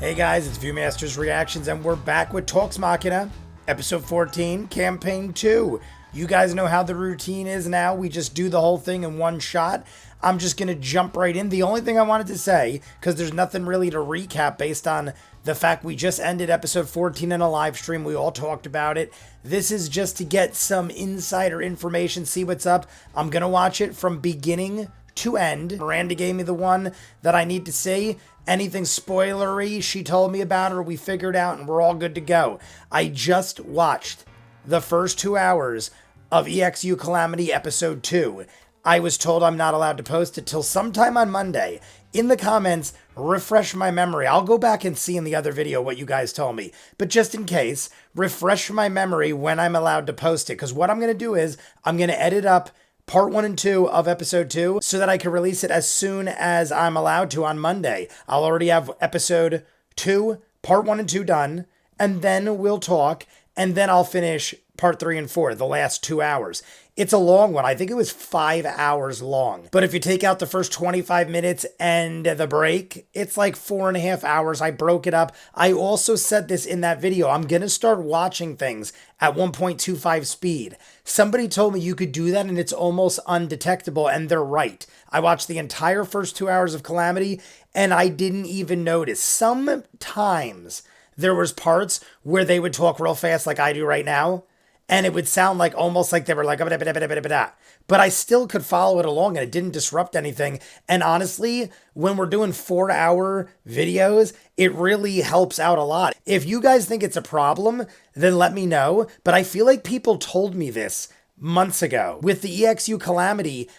Hey guys, it's ViewMasters Reactions, and we're back with Talks Machina, episode 14, campaign 2. You guys know how the routine is now. We just do the whole thing in one shot. I'm just going to jump right in. The only thing I wanted to say, because there's nothing really to recap based on the fact we just ended episode 14 in a live stream. We all talked about it. This is just to get some insider information, see what's up. I'm going to watch it from beginning to end. Miranda gave me the one that I need to see. Anything spoilery she told me about or we figured out, and we're all good to go. I just watched the first 2 hours of EXU Calamity episode 2. I was told I'm not allowed to post it till sometime on Monday. In the comments, refresh my memory. I'll go back and see in the other video what you guys told me. But just in case, refresh my memory when I'm allowed to post it. Because what I'm going to do is I'm going to edit up part 1 and 2 of episode 2 so that I can release it as soon as I'm allowed to on Monday. I'll already have episode 2, part 1 and 2 done, and then we'll talk, and then I'll finish part 3 and 4, the last 2 hours. It's a long one. I think it was 5 hours long. But if you take out the first 25 minutes and the break, it's like 4.5 hours. I broke it up. I also said this in that video. I'm going to start watching things at 1.25 speed. Somebody told me you could do that and it's almost undetectable, and they're right. I watched the entire first 2 hours of Calamity and I didn't even notice. Sometimes there was parts where they would talk real fast like I do right now, and it would sound like almost like they were like, but I still could follow it along and it didn't disrupt anything. And honestly, when we're doing 4-hour videos, it really helps out a lot. If you guys think it's a problem, then let me know. But I feel like people told me this months ago. With the EXU Calamity,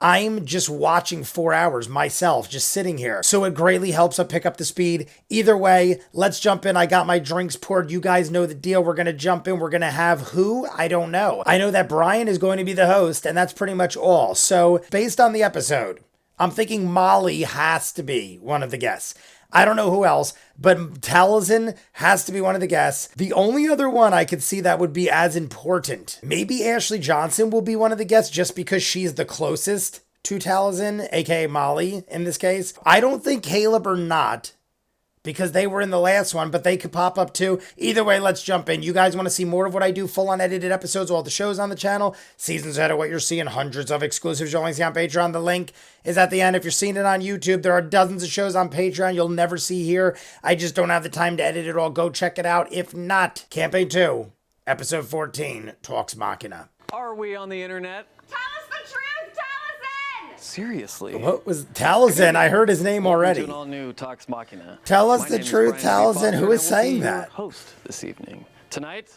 I'm just watching 4 hours myself, just sitting here. So it greatly helps us pick up the speed. Either way, let's jump in. I got my drinks poured. You guys know the deal. We're going to jump in. We're going to have who? I don't know. I know that Brian is going to be the host, and that's pretty much all. So based on the episode, I'm thinking Molly has to be one of the guests. I don't know who else, but Tal'dorei has to be one of the guests. The only other one I could see that would be as important, maybe Ashley Johnson will be one of the guests just because she's the closest to Tal'dorei, aka Molly in this case. I don't think Caleb or not, because they were in the last one, but they could pop up too. Either way, let's jump in. You guys want to see more of what I do, full unedited episodes of all the shows on the channel, seasons ahead of what you're seeing, hundreds of exclusives you'll only see on Patreon. The link is at the end. If you're seeing it on YouTube, there are dozens of shows on Patreon you'll never see here. I just don't have the time to edit it all. Go check it out. If not, campaign 2, episode 14, Talks Machina. Are we on the internet? Tell us the truth, Tal'dorei! Seriously? What was Tal'dorei? I heard his name already. Welcome to an all-new Talks Machina. Tell us My the name is truth, Brian Tal'dorei. Who and is I will saying be your that? host this evening. Tonight,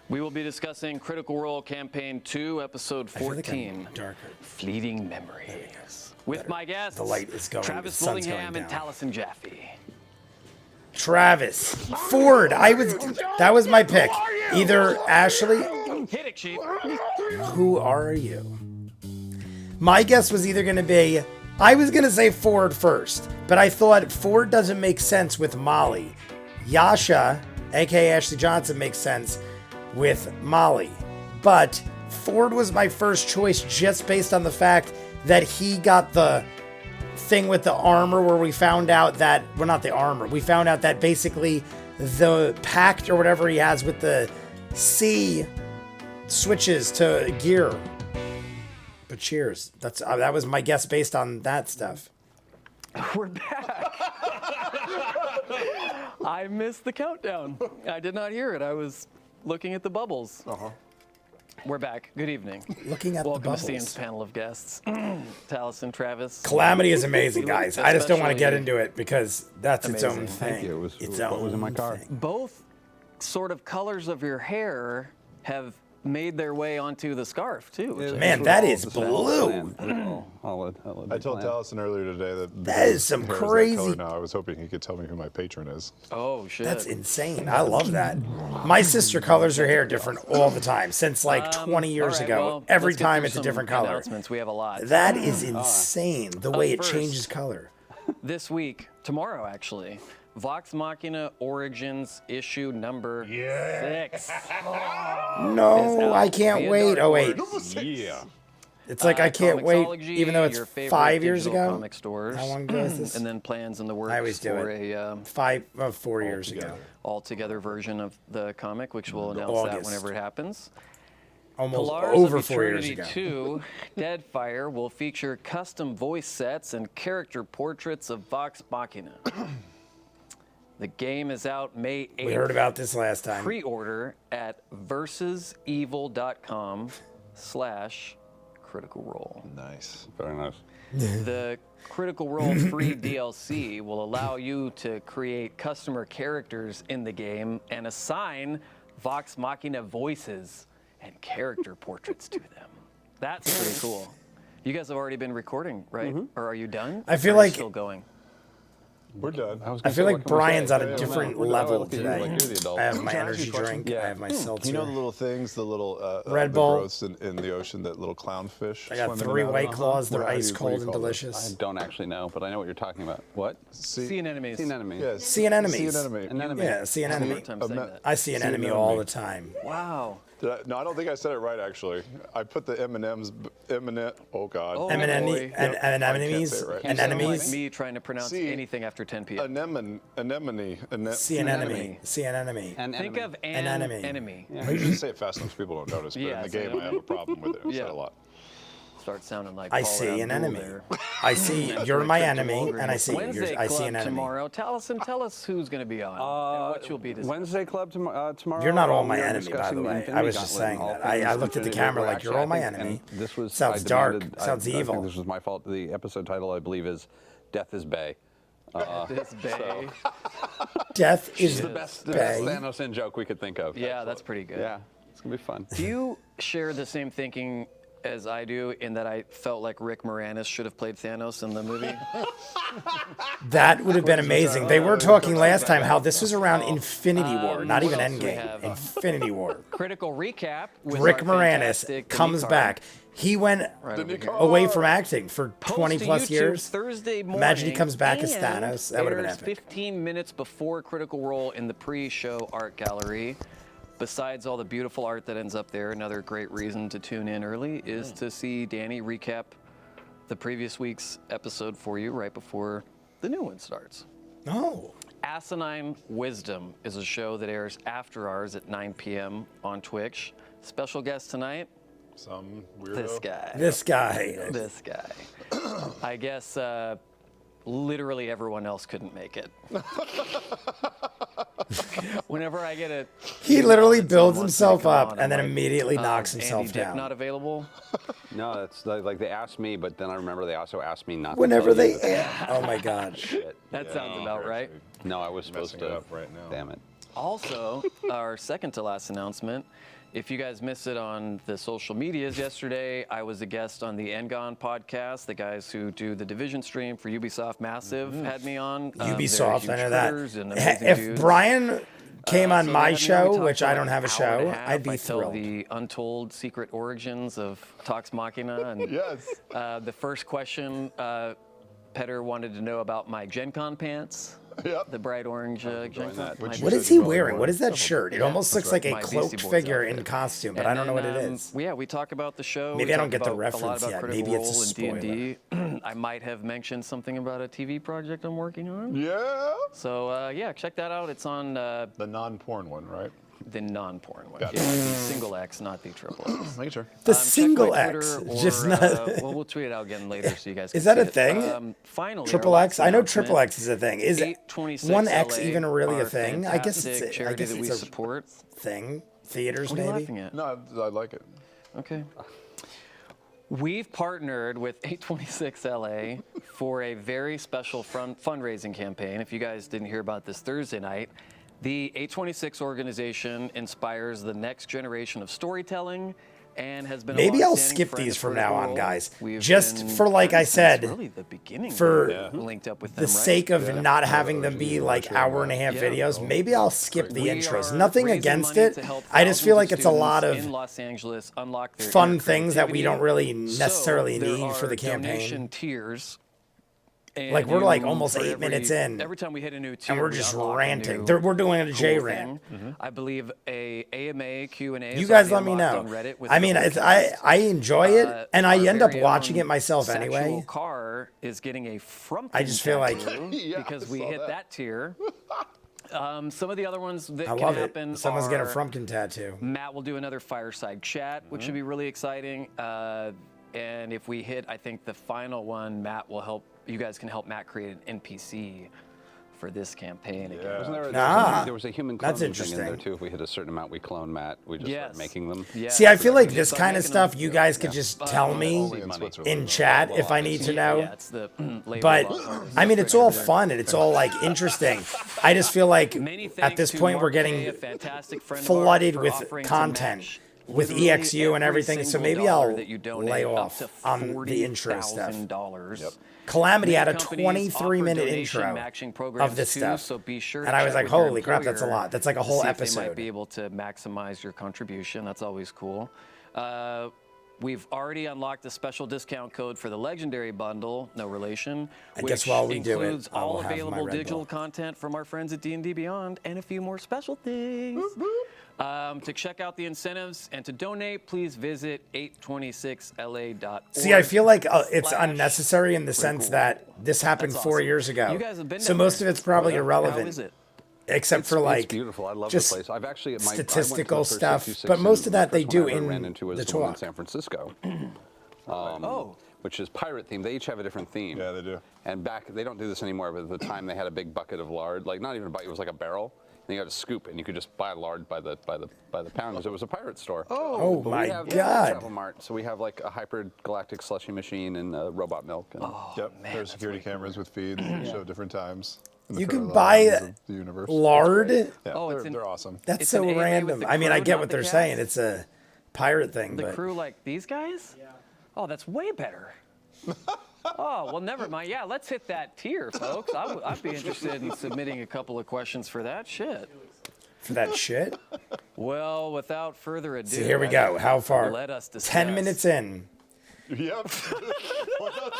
we will be discussing Critical Role Campaign 2, Episode 14, Fleeting Memories. With my guests, The light is going, Travis the sun's Willingham going and down. Taliesin Jaffe. Travis. Fjord. That was my pick. Either Ashley. Hit it, Chief. Who are you? My guess was either going to be, I was going to say Fjord first, but I thought Fjord doesn't make sense with Molly. Yasha, aka Ashley Johnson, makes sense with Molly. But Fjord was my first choice just based on the fact that he got the thing with the armor where we found out that, well, not the armor, we found out that basically the pact or whatever he has with the C switches to gear. But cheers. That was my guess based on that stuff. We're back. I missed the countdown. I did not hear it. I was looking at the bubbles. We're back. Good evening. Looking at the Welcome bubbles. to Steven's panel of guests. Taliesin, Travis. Calamity is amazing, guys. I just don't want to get Especially into it because that's its own amazing. thing. Thank you. It was its what own was in my car. thing. Both sort of colors of your hair have made their way onto the scarf, too. which I Man, think that All is just all blue. planned. All I told Taliesin earlier today that That is some hair crazy- that color now. I was hoping he could tell me who my patron is. Oh, shit. That's insane. I love that. My sister colors her hair different all the time since like 20 years all right, ago. well, Every let's get time through it's a some different color. announcements. We have a lot. That is insane, the way it first. changes color. This week, tomorrow actually, Vox Machina Origins issue number 6. No, I can't Via wait. Dark Oh, wait. Horse. Yeah. It's like I can't wait, Comixology, even though it's your favorite 5 years digital ago. Comic stores. How long ago is this? And then plans in the works I always do for it. a 4 years ago. all-together version of the comic, which we'll announce that August. whenever it happens. Almost Polaris over of 4 years Eternity ago. 2, Deadfire, will feature custom voice sets and character portraits of Vox Machina. The game is out May 8th. We heard about this last time. Pre-order at versusevil.com/Critical Role. Nice. Very nice. The Critical Role free DLC will allow you to create customer characters in the game and assign Vox Machina voices and character portraits to them. That's pretty cool. You guys have already been recording, right? Or are you done? I feel Or are you like- still going. We're done. I feel like Brian's on a different We're level looking today. like you're the adult. I have my Can I ask you energy a question? drink. I have my seltzer. You know the little things, the little Red the Bull. growths in the ocean, that little clownfish. I got swimming 3 around? White Claws. They're What do ice you cold and call those? I delicious. don't actually know, but I know what you're talking about. What? Sea anemones. Sea anemone. Yes. See an enemy. See an enemy. An enemy. Yeah, see an enemy. Time saying that. I see an See an enemy all enemy. the time. Wow. No, I don't think I said it right, actually. I put the M&M's, oh, God. Oh, Anemones, boy. and I can't anemones, say it right. and Sound like enemies. me trying to pronounce See, anything after 10 p.m. Anemone. See an enemy. See an enemy. An Think enemy. of An an enemy. enemy. I usually say it fast enough so people don't notice, but Yeah, in the so- game I have a problem with it. I say Yeah. it a lot. Start sounding like I Paul see an Abdul enemy. there. I see you're my enemy, and I see Wednesday I see Club an enemy. tomorrow. Tell us who's going to be on and what you'll be discussing. Wednesday Club tomorrow. You're not all we my are enemy, by discussing the way. Infinity I was just Gauntlet saying and all that. I things looked at the Infinity. camera Well, like, you're actually, all my I think- enemy. and This was Sounds I dark, demanded- sounds I evil. think this was my fault. The episode title, I believe, is "Death is Bay." This bay. Death is The best Bay. Thanos in joke we could think of. Yeah, that's pretty good. Yeah, it's gonna be fun. Do you share the same thinking as I do in that I felt like Rick Moranis should have played Thanos in the movie? That would have been amazing. They were talking last time how this was around Infinity War, not even what else do we Endgame. have? Infinity War. Critical recap with Rick our Moranis fantastic comes Nick back. He went over here. away from acting for Post 20 to plus YouTube years. Thursday morning, Imagine he comes back as and Thanos. That would have been airs epic. 15 minutes before Critical Role in the pre-show art gallery. Besides all the beautiful art that ends up there, another great reason to tune in early is to see Danny recap the previous week's episode for you right before the new one starts. Oh. Asinine Wisdom is a show that airs after ours at 9 p.m. on Twitch. Special guest tonight, Some weirdo. this guy. This guy. This guy. I guess literally everyone else couldn't make it. Whenever I get a He literally email that builds someone wants me to himself come up on, and then I'm like, immediately knocks himself Andy Dick down. not available. No, that's like they asked me, but then I remember they also asked me not. Whenever to tell you they. that- Oh my God. Shit. That sounds about right. No, I was supposed Messing it to. up right now. Damn it. Also, our second to last announcement. If you guys missed it on the social medias yesterday, I was a guest on the Engon podcast. The guys who do the Division stream for Ubisoft Massive had me on. They're Ubisoft, huge I know critters that. and amazing If dudes. Brian came on So they my had me on. We show, talked which for I like don't have a an hour and show, half. I'd be I tell thrilled. the untold secret origins of Tox Machina. And Yes. the first question, Petter wanted to know about my Gen Con pants. Yep. The bright orange Gen Con. that. My Which What you is said he you probably wearing? wore What is that several shirt? It times. almost looks like a My Beastie cloaked Boys figure outfit. in costume, but And I don't know what then, it is. Yeah, we talk about the show. Maybe we I don't talk get the about reference a lot yet. about Maybe Critical it's a Role and D&D. I might have mentioned something about a TV project I'm working on. Yeah. So yeah, check that out. It's on The non-porn one, right? the non-porn one. Gotcha. Yeah, the single X, not the triple X. Make sure. The Check my single Twitter X, or, just not. well, we'll tweet it out again later so you guys. Is can that a see it. thing? Finally, Triple our X? last I know announcement, triple X is a thing. Is 826 one X LA, even really a our thing? I guess it's fantastic I charity guess that we it's a support. thing. Theaters What are you maybe. laughing at? No, I like it. Okay. We've partnered with 826 LA for a very special fundraising campaign. If you guys didn't hear about this Thursday night, the 826 organization inspires the next generation of storytelling and has been a Maybe I'll longstanding skip friend these of from now Critical on, Role. guys. We've Just been for, like I friends said, since really the beginning for that we linked up with the them, right? sake of not having them be like hour and a half Yeah. videos, maybe I'll skip the We intros. are Nothing raising against money it. to help I just feel like thousands it's a lot students of in Los Angeles unlock their fun inner things that we creativity. don't really necessarily So there need for are the campaign. donation tiers And Like, we're like you- almost for 8 minutes in, Every time we hit a new tier, and we're we just unlock a ranting. new We're doing a J cool rant. thing. I believe a AMA Q&A. You is guys already let me unlocked know. on Reddit with I the mean, whole it's, cast. I enjoy it, and I Our end up very watching own it myself sexual anyway. Car is getting a Frumpkin I just feel like- tattoo Yeah, because I we saw hit that. that tier. Some of the other ones that I can love happen it. Someone's getting a are Frumpkin tattoo. Matt will do another fireside chat, which should be really exciting. And if we hit, I think the final one, Matt will help. You guys can help Matt create an NPC for this campaign again. Wasn't there, Ah, there was a human that's cloning thing in there interesting. too. If we hit a certain amount, we clone Matt. We just start Yes. making them. Yes. See, I feel like We this start kind of making stuff, them. you guys could just tell me Only in Switzerland. in chat if I need to know. Yeah, it's the label But of ours. I mean, it's all fun and it's all like interesting. I just feel like Many at thanks this to point Mark we're K, getting a fantastic friend of ours, flooded for with offering to content match with literally EXU and every everything. So single maybe dollar I'll that you donate lay up off to on the intro stuff. $40,000. Calamity had a Many companies 23-minute offer donation intro matching programs of this too, stuff. So be sure And to I was check like, with your holy crap, that's a employer lot. That's like a to whole see if they episode. might be able to maximize your contribution. That's always cool. We've already unlocked a special discount code for the Legendary Bundle, no relation, I which guess while we do it, includes I will all have my available Red digital Bull. content from our friends at D&D Beyond and a few more special things. To check out the incentives and to donate, please visit 826la.org. See, I feel like it's unnecessary in the sense that this happened That's 4 awesome. years ago. You guys have been so down most there. of it's probably How irrelevant. is it? Except for like it's beautiful. I love just the place. I've actually I went to the statistical first stuff, 66 but most and of the that they first one do I ever in ran into was the the one in talk. San Francisco. Oh. Which is pirate themed. They each have a different theme. Yeah, they do. And back, they don't do this anymore, but at the time they had a big bucket of lard, like not even a bucket, it was like a barrel. And you got a scoop, and you could just buy lard by the pound because it was a pirate store. Oh But my we have God. Travel Mart, so we have like a hyper galactic slushy machine and robot milk. And Yep. There's security cameras with feeds that show different times. in the You can parallel buy lines of the universe. lard. Yeah, Oh, it's they're awesome. That's It's so an AMA with random. the I mean, I crew, get not what the they're cast. saying. It's a pirate thing, The but crew like these guys? Yeah. Oh, that's way better. Oh, well, never mind. Yeah, let's hit that tier, folks. I'd be interested in submitting a couple of questions for that shit. for that shit. Well, without further ado, So here we go. How far? Let us discuss. 10 minutes in. Yep.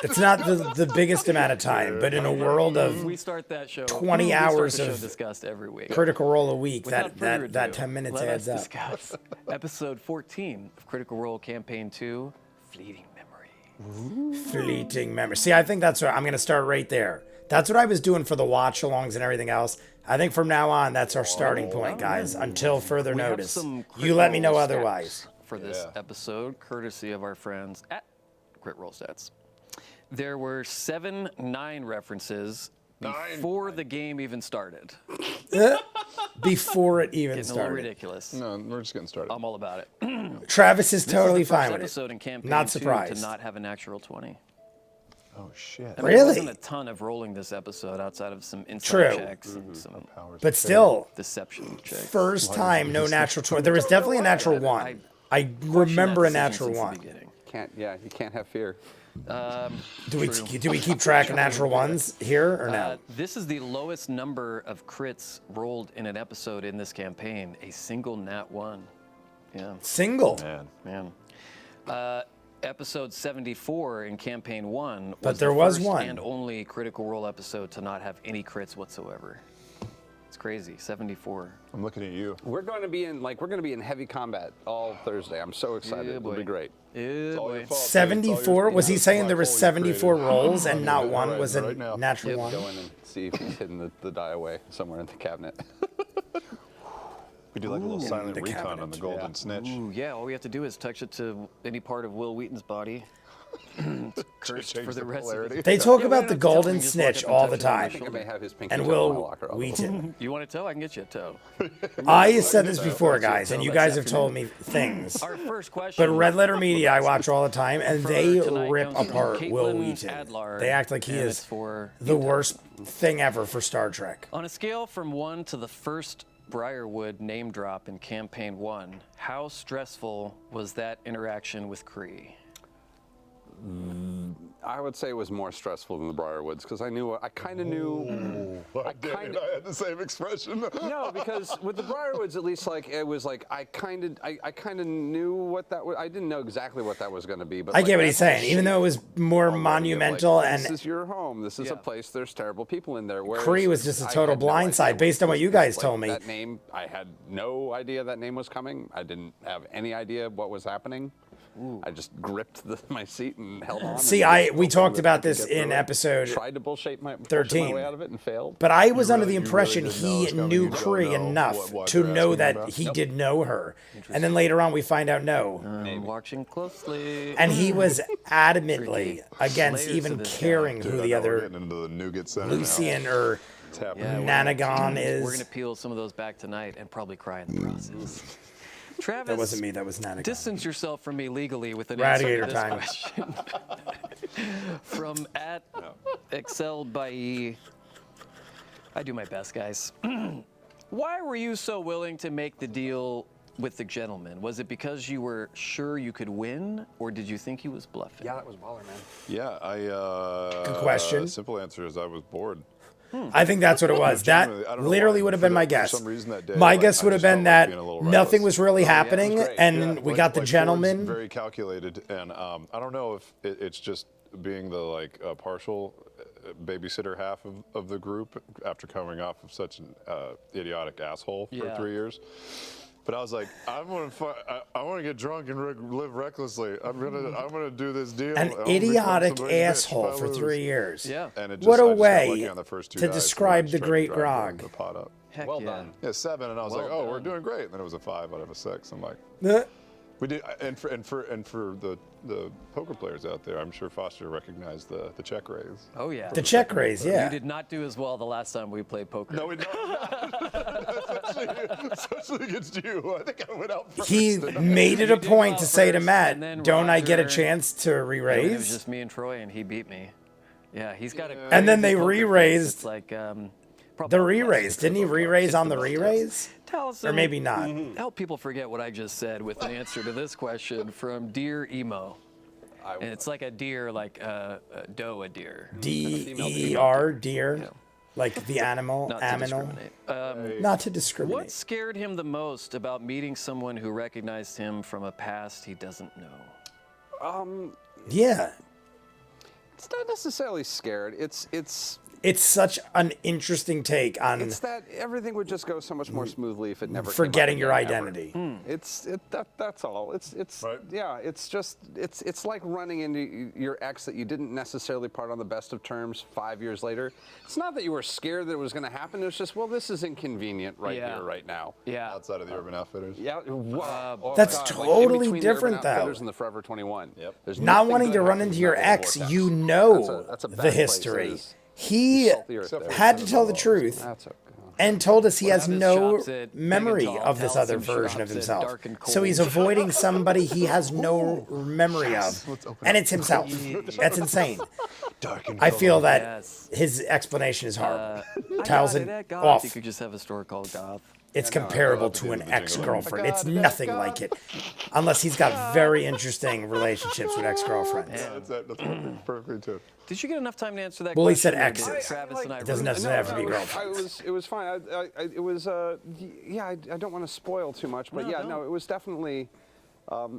It's not the biggest amount of time, but in a world of We start that show. 20 we start hours the show of Discussed every week. Critical Role a week, Without further that ado, 10 minutes let adds us up. discuss episode 14 of Critical Role Campaign 2, Fleeting Memory. Fleeting memory. See, I think that's what I'm going to start right there. That's what I was doing for the watch-alongs and everything else. I think from now on, that's our starting point, guys, until further We have notice. some You let me know Crit Roll otherwise. stats for this Yeah. episode, courtesy of our friends at Crit Roll Stats. There were 7 9 references before the game even started. Before it even Getting a little started. ridiculous. No, we're just getting started. I'm all about it. Travis is This totally is the first fine with it. episode in campaign Not 2 surprised. to not have a natural 20. Oh shit. I mean, There Really? wasn't a ton of rolling this episode outside of some insight True. checks and some But still, deception checks. first time, no natural 20. There was definitely a natural 1. I remember a natural 1. you can't have fear. Do we keep track of natural 1s here or no? This is the lowest number of crits rolled in an episode in this campaign. A single nat 1. Yeah, Single. Man. man. Episode 74 in campaign 1 was But there the was first one. and only Critical Role episode to not have any crits whatsoever. It's crazy. 74. I'm looking at you. We're going to be in heavy combat all Thursday. I'm so excited. Yeah, It'll boy. be great. Yeah, all boy. your fault. 74? Was he saying there was 74 rolls and not Right, one was a right now. natural Yep. 1? Go in and see if he's hidden the die away somewhere in the cabinet. We do like a little silent the recon cabinet, on the golden snitch. Ooh, yeah, all we have to do is touch it to any part of Will Wheaton's body. It's cursed Change for the the rest polarity. of it. They talk Yeah, we about don't the have to tell golden him, just walk snitch up and all touch the it on I time. think I may have his pinky And toe in my Will locker. I'll Wheaton. You want a toe? I can get you a toe. I said this before, guys, and you guys have told me things. Our first question. But Red Letter Media, I watch all the time, and for they tonight rip comes from apart Will Caitlin Wheaton. Adlar, They act like he and it's is for the worst thing ever for Star Trek. On a scale from 1 to the first Briarwood name drop in campaign 1, how stressful was that interaction with Kree? I would say it was more stressful than the Briarwoods because I kind of knew. I had the same expression. No, because with the Briarwoods, at least like it was like I kind of knew what that was. I didn't know exactly what that was going to be, but I like, get what he's saying. Even though it was more already of, monumental like, and this is your home. This is a place. There's terrible people in there. Whereas Kree was just a I total had no idea blindside based on what you guys like, told me. That name, I had no idea that name was coming. I didn't have any idea what was happening. I just gripped my seat and held on. See, we talked about this in episode Tried to bullshit my 13. way out of it and failed. But I was under the you really impression didn't know he it's coming. knew You don't Kree know enough what to they're know asking that about? he did know her. And then later on we find out no. I'm watching closely. And he was adamantly against Layers even to this caring Dude, who I the know we're other getting into the Nougat Center now. Lucian or It's happening. Yeah, Nanagon We're is. gonna peel some of those back tonight and probably cry in the process. Travis, That wasn't me, that was Nanagon. distance yourself from me legally with an Radiator answer to this time. question. From at excelled by E. I do my best, guys. Why were you so willing to make the deal with the gentleman? Was it because you were sure you could win, or did you think he was bluffing? Yeah, that was baller, man. Yeah, Good question. Simple answer is I was bored. I think that's what it was. That Genuinely, I don't know literally why, would have for been my for guess. some reason that day, My like, guess I would have just been felt like that being a little nothing reckless. was really happening, great. and we got the Ford's gentleman. very calculated, and I don't know if it's just being the partial babysitter half of the group after coming off of such an idiotic asshole for Yeah. 3 years. But I was like, I want to get drunk and live recklessly. I'm gonna do this deal. An I'm gonna become idiotic somebody's bitch if asshole I for lose. 3 years. Yeah. And it What a I just got way lucky on the first two to dice, and I describe just the tried to great drive grog. the pot up. Heck Well yeah. done. Yeah, 7, and I was Well like, oh, we're done. doing great. And then it was a 5 out of a 6. I'm like, Uh, we did, and for the poker players out there, I'm sure Foster recognized the check raise. Oh yeah. The check raise, You yeah. did not do as well the last time we played poker. No, we don't. Especially against you. I think I went out first. He made it a point to say to first, Matt, and then don't I get a Roger- chance to And it was re-raise? just me and Troy, and he beat me. Yeah, he's got a. And then crazy they poker face. re-raised It's like The probably re-raise. Didn't he re-raise on the re-raise? Taliesin, Or maybe not. Help people forget what I just said with an answer to this question from Dear Emo. And it's like a deer, like a doe, a deer. D-E-R, deer. Yeah. Like the animal, Not to aminal. discriminate. Not to What discriminate. scared him the most about meeting someone who recognized him from a past he doesn't know? Yeah. It's not necessarily scared. It's such an interesting take on It's that everything would just go so much more smoothly if it never came up forgetting your again, ever. identity. That's all. It's Right. yeah. It's like running into your ex that you didn't necessarily part on the best of terms 5 years later. It's not that you were scared that it was going to happen. It's just, well, this is inconvenient right Yeah. here, right now. Yeah. Outside of the Urban Outfitters. Yeah. Oh, That's God, totally in between the different, Urban Outfitters though. And the Forever 21. Yep. There's Not nothing wanting good to run happens into in your that ex, vortex. you know That's a bad the place. It history. is. He Salt the earth Except there. for had to tell the Cinnamon truth That's okay. and told us he has Travis no shops at Big memory and Tall. of this other Taliesin version of shops at himself. Dark and So he's Cold. avoiding somebody he has no memory of. And it's himself. That's insane. Dark and I feel that Yes. his explanation is horrible. I got it Taliesin at Goth. off. You could just have a store called Goth. It's comparable to an ex-girlfriend. It's nothing like it. Unless he's got very interesting relationships with ex-girlfriends. That's perfectly too. Did you get enough time to answer that Well, he question? said or did exes. Travis and I It doesn't ruin necessarily have to be No, girlfriends. it was fine. It was yeah. I don't want to spoil too much, but No. it was definitely.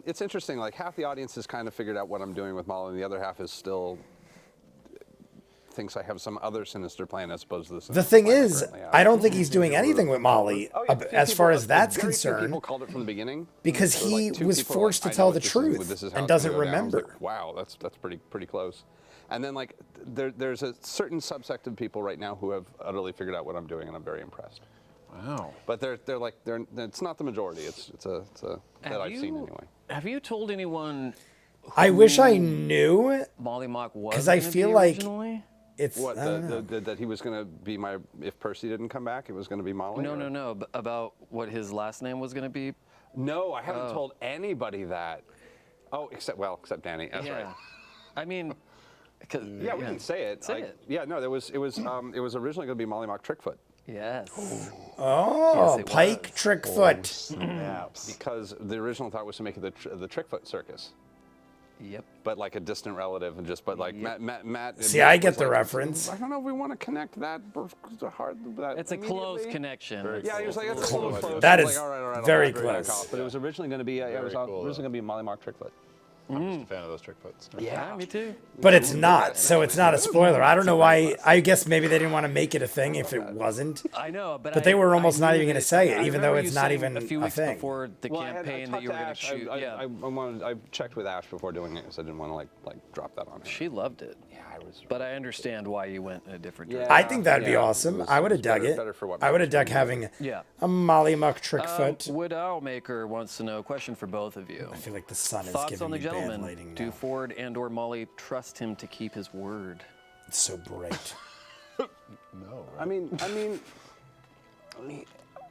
It's interesting. Like half the audience has kind of figured out what I'm doing with Molly, and the other half is still thinks I have some other sinister plan as opposed to this. The thing is, I don't think he's doing anything with Molly as far as that's concerned, People called it from the beginning because There were, he like, two was people who were forced like, to "I tell know the what this is, truth this is how and it's doesn't gonna go down." I was remember. like, wow, that's pretty close. And then like there's a certain subsect of people right now who have utterly figured out what I'm doing, and I'm very impressed. Wow. But it's not the majority. It's a that I've seen anyway. Have you told anyone I wish I knew. Molly Mock was? 'Cause I gonna feel be like- originally? It's What I don't know. that he was going to be my if Percy didn't come back, it was going to be Molly. No, or- no. About what his last name was going to be. No, I haven't told anybody that. Oh, except Danny. That's right. I mean, 'cause- Yeah, we can say it. Say it. Yeah, no, it was originally going to be Molly Mock Trickfoot Yes. Oh, Yes, it Pike was. Trickfoot. Snaps. because the original thought was to make it the Trickfoot Circus. Yep. but like a distant relative, and just like Matt. See, I get was the like, reference. I don't know if we want to connect that hard. That It's a close immediately. connection. Very Yeah, he was like, close. that's a little close. That I was is like, all right, I'll very back that close. off. But it was originally going to be, it was Very cool, originally going to be Molly Mark Trickfoot. I'm just a fan of those trick puts. Yeah, me too. But it's not, so it's not a spoiler. I don't know why. I guess maybe they didn't want to make it a thing if it wasn't. I know, but But they were almost not even knew going to that- say I it, even though remember it's you not saying even a few a weeks thing. before the campaign that you were going to shoot. Yeah, I checked with Ash before doing it because I didn't want to like drop that on her. she loved it. Yeah, I was. But I understand why you went in a different Yeah. direction. I think that'd be Yeah, awesome. it was- I would it have was dug better- it. better for what I would have Max dug was having Yeah. a Molly Muck Trickfoot. Wood Owlmaker wants to know, question for both of you. I feel like the sun is Thoughts giving on the me bad gentleman? lighting Do now. Ford and or Molly trust him to keep his word? It's so bright. No. I mean,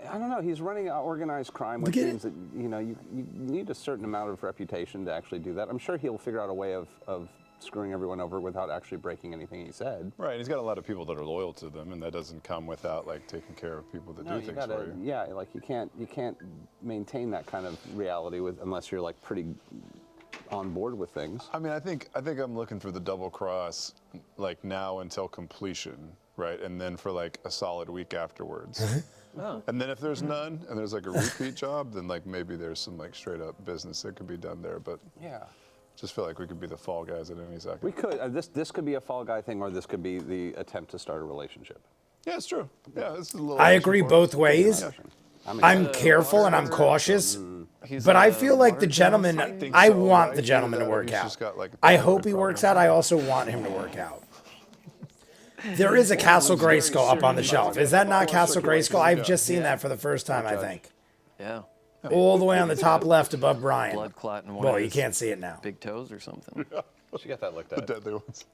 I don't know. He's running organized crime, which Look at means that you need a certain amount of reputation to actually do that. I'm sure he'll figure out a way of screwing everyone over without actually breaking anything he said. Right, and he's got a lot of people that are loyal to them, and that doesn't come without like taking care of people that do You things gotta, for you. yeah, like you can't maintain that kind of reality unless you're like pretty on board with things. I mean, I think I'm looking for the double cross, like now until completion, right, and then for like a solid week afterwards. Oh. And then if there's none, and there's like a repeat job, then like maybe there's some like straight up business that could be done there. But Yeah. just feel like we could be the fall guys at any second. We could. This could be a fall guy thing, or this could be the attempt to start a relationship. Yeah, it's true. Yeah, this is a little. I agree both ways. Yeah. I'm careful and I'm cautious, He's but a I feel like the water gentleman, think I so, want right? the gentleman to Either that or work he's out. just got, like, a I thyroid hope he works out. problem. I also want him to work out. There is a Castle Grayskull up on the shelf. Is that not Castle Grayskull? I've just seen that for the first time, I think. Yeah. All the way on the top left above Brian. Blood clot in one Well, of you his can't see it now. big toes or something. She got that looked The at. deadly ones.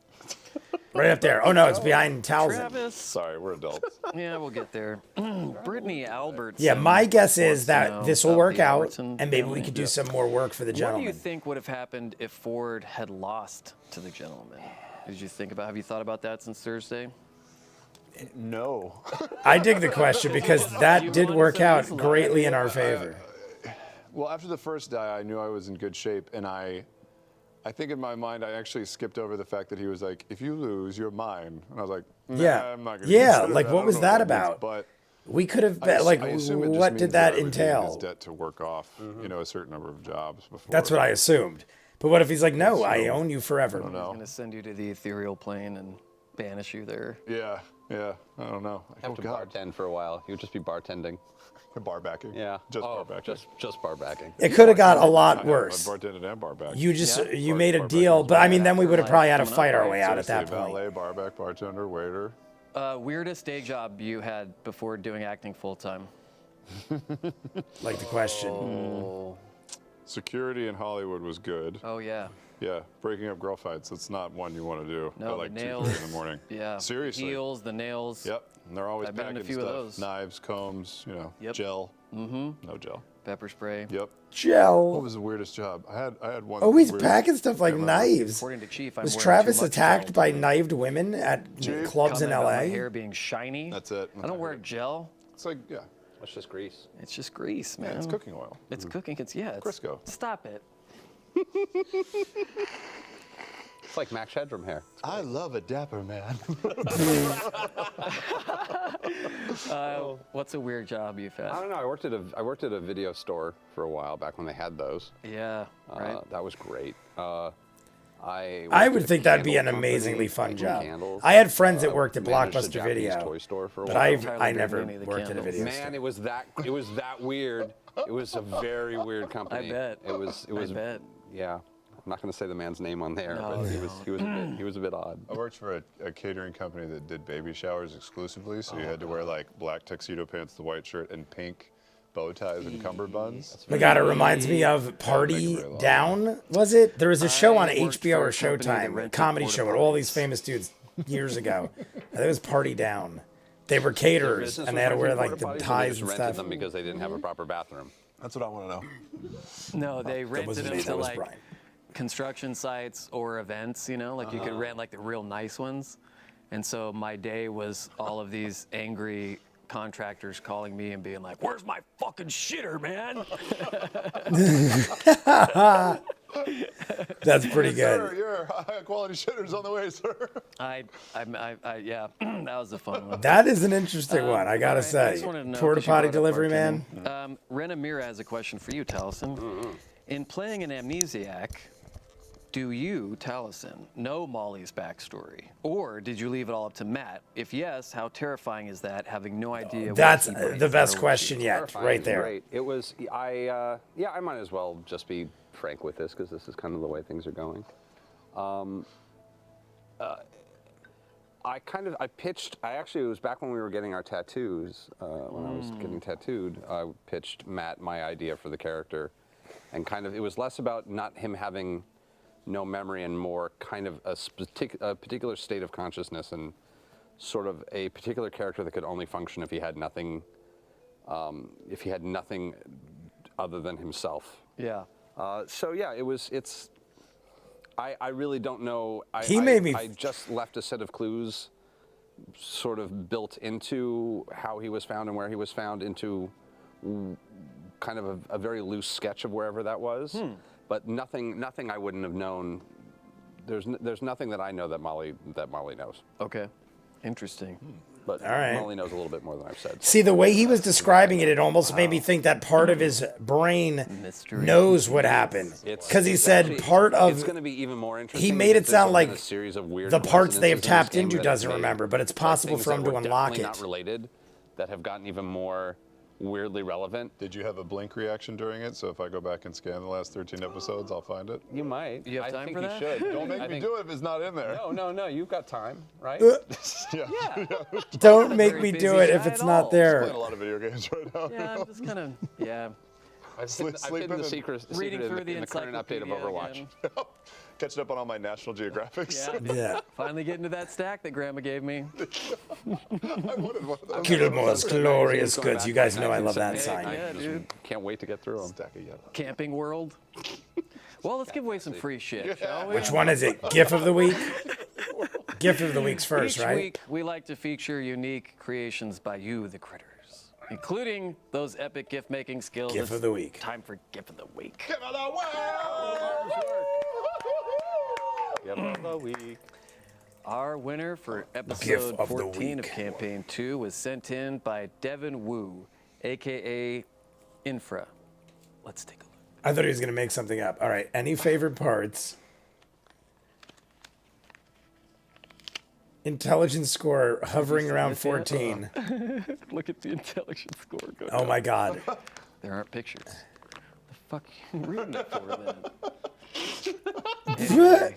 Right up there. Oh, no, it's behind Tal'dorei. Travis. Sorry, we're adults. Yeah, we'll get there. Brittany Alberts. Yeah, my guess is wants to know that this will about work the out, Albertson and maybe we family. could do some more work for the What do you gentleman. think would have happened if Ford had lost to the gentleman? Did you think about? Have you thought about that since Thursday? No. I dig the question because that did work out greatly in our favor. Well, after the first die, I knew I was in good shape, and I think in my mind I actually skipped over the fact that he was like, "If you lose, you're mine," and I was like, nah, Yeah. I'm not gonna Yeah, consider like, that. what I don't was know that what means, about? But We could have, I like, assume it just what means did that I would be in his entail? debt to work off, a certain number of jobs before. That's what I assumed. But what if he's like, no, I own you forever? I'm going to send you to the ethereal plane and banish you there. Yeah, I don't know. Have to bartend for a while. You would just be bartending. Bar backing. Yeah. Just bar backing. Just bar backing. It could have got a I lot have worse. bartended and bar back. You just, Yeah. you Bar- made a bar deal, back. but I mean, then we would have probably had to Coming up, fight our right? way out at that Seriously, point. valet, bar back, bartender, waiter. Weirdest day job you had before doing acting full time? Like the question. Security in Hollywood was good. Oh, yeah. Yeah, breaking up girl fights. It's not one you want to do No, at like the 2, 3 nails. in the morning. Yeah. Seriously. The heels, the nails. Yep. And they're always I've been in a packing few of stuff. those. Knives, combs, Yep. gel. Mm-hmm. No gel. Pepper spray. Yep. What Gel. was the weirdest job? I had one. Oh, he's weird- packing stuff like knives. According to Chief, I'm Was wearing Travis too much attacked gel. by knifed women at Chief, clubs in Comment about my LA? hair being shiny. That's it. I don't wear gel. It's like, yeah. That's just grease. It's just grease, man. Yeah, it's cooking oil. It's cooking. It's yeah. It's, Crisco. Stop it. It's like Max Headroom hair. I love a dapper man. What's a weird job you've I had? don't know. I worked at a video store for a while back when they had those. Yeah. Right. That was great. I I worked would at a think that'd be candle an company, amazingly fun making job. candles. I had friends that worked at Managed a Blockbuster Japanese Video, toy store for a but while. I Tyler never did any of the worked at a candles. video Man, store. it was that weird. It was a very weird company. bet. It was. I bet. Yeah. I'm not going to say the man's name on there, No, but he was a bit odd. I worked for a catering company that did baby showers exclusively, so you had to wear like black tuxedo pants, the white shirt, and pink bow ties and cummerbunds. My God, it reminds me of Party very long. Down, was it? There was a show on I worked HBO or for a company that Showtime, a rented comedy porta show with all potties. these famous dudes years ago. And it was Party Down. They were caterers, Business and was they had to wear renting like the porta potties, or they ties just and rented stuff. them because they didn't have a proper bathroom. That's what I want to know. No, they That rented wasn't them me, to that was like Brian. construction sites or events. You know, like you could rent like the real nice ones. And so my day was all of these angry contractors calling me and being like, "Where's my fucking shitter, man?" That's pretty Sir, good. your high quality shitter's on the way, sir. Yeah, that was a fun one. That is an interesting one, I gotta All right, I say. just wanted to know, Porta 'cause you potty brought up delivery man. bartending. Rena Mira has a question for you, Taliesin. In playing an amnesiac, do you, Taliesin, know Molly's backstory? Or did you leave it all up to Matt? If yes, how terrifying is that, having no idea what That's he brings the best over question to? yet, Terrifying, right there. Great. It was. I might as well just be frank with this because this is kind of the way things are going. I pitched. It was back when we were getting our tattoos. When I was getting tattooed, I pitched Matt my idea for the character, and it was less about not him having no memory and more kind of a particular state of consciousness and sort of a particular character that could only function if he had nothing other than himself. Yeah. I really don't know. I just left a set of clues sort of built into how he was found and where he was found into kind of a very loose sketch of wherever that was. But nothing I wouldn't have known. There's nothing that I know that Molly knows. Okay. Interesting. But All right. Molly knows a little bit more than I've said. See, the way he was describing it, it almost made me think that part of his brain Mystery. knows what happened. Because he It's said actually- part It's of going to be even more interesting. he made it because sound there's been like a series of weird the parts they have coincidences in this tapped game into that doesn't have made, remember, but it's like, possible things for him that to were unlock definitely it. not related, that have gotten even more weirdly relevant. Did you have a blink reaction during it? So if I go back and scan the last 13 episodes, I'll find it. You might. You have time I think for you that? should. Don't make me do it if it's not in there. No. You've got time, right? Yeah. Don't make very me busy do it if guy it's at not all. Playing there. a lot of video games right now. Yeah, I'm just kind of, yeah. I've Sleep hidden in the it. secret Reading through the in the current update of encyclopedia Overwatch. again. Catching up on all my National Geographics. Yeah. Yeah. Finally getting to that stack that Grandma gave me. I wanted one of those. Gilmore's glorious Going goods. back You guys to know I love that 1978. sign. Yeah, Just dude. Can't wait to get through them. Stack of yellow. Camping World. Well, let's give away some free shit, shall we? Which one is it? GIF of the week? GIF of the week's first, Each right? week, we like to feature unique creations by you, the critters, including those epic gift-making skills. GIF It's of the week. Time for GIF of the week. Give it away! Yep, of the week. Our winner for GIF episode of the 14 of week. Campaign 2 was sent in by Devin Wu, a.k.a. Infra. Let's take a look. I thought he was going to make something up. All right. Any favorite parts? Intelligence score hovering around this yet? 14. Look at the intelligence score. Go Oh my God. There aren't pictures. The fuck are you reading it for then? Anyway,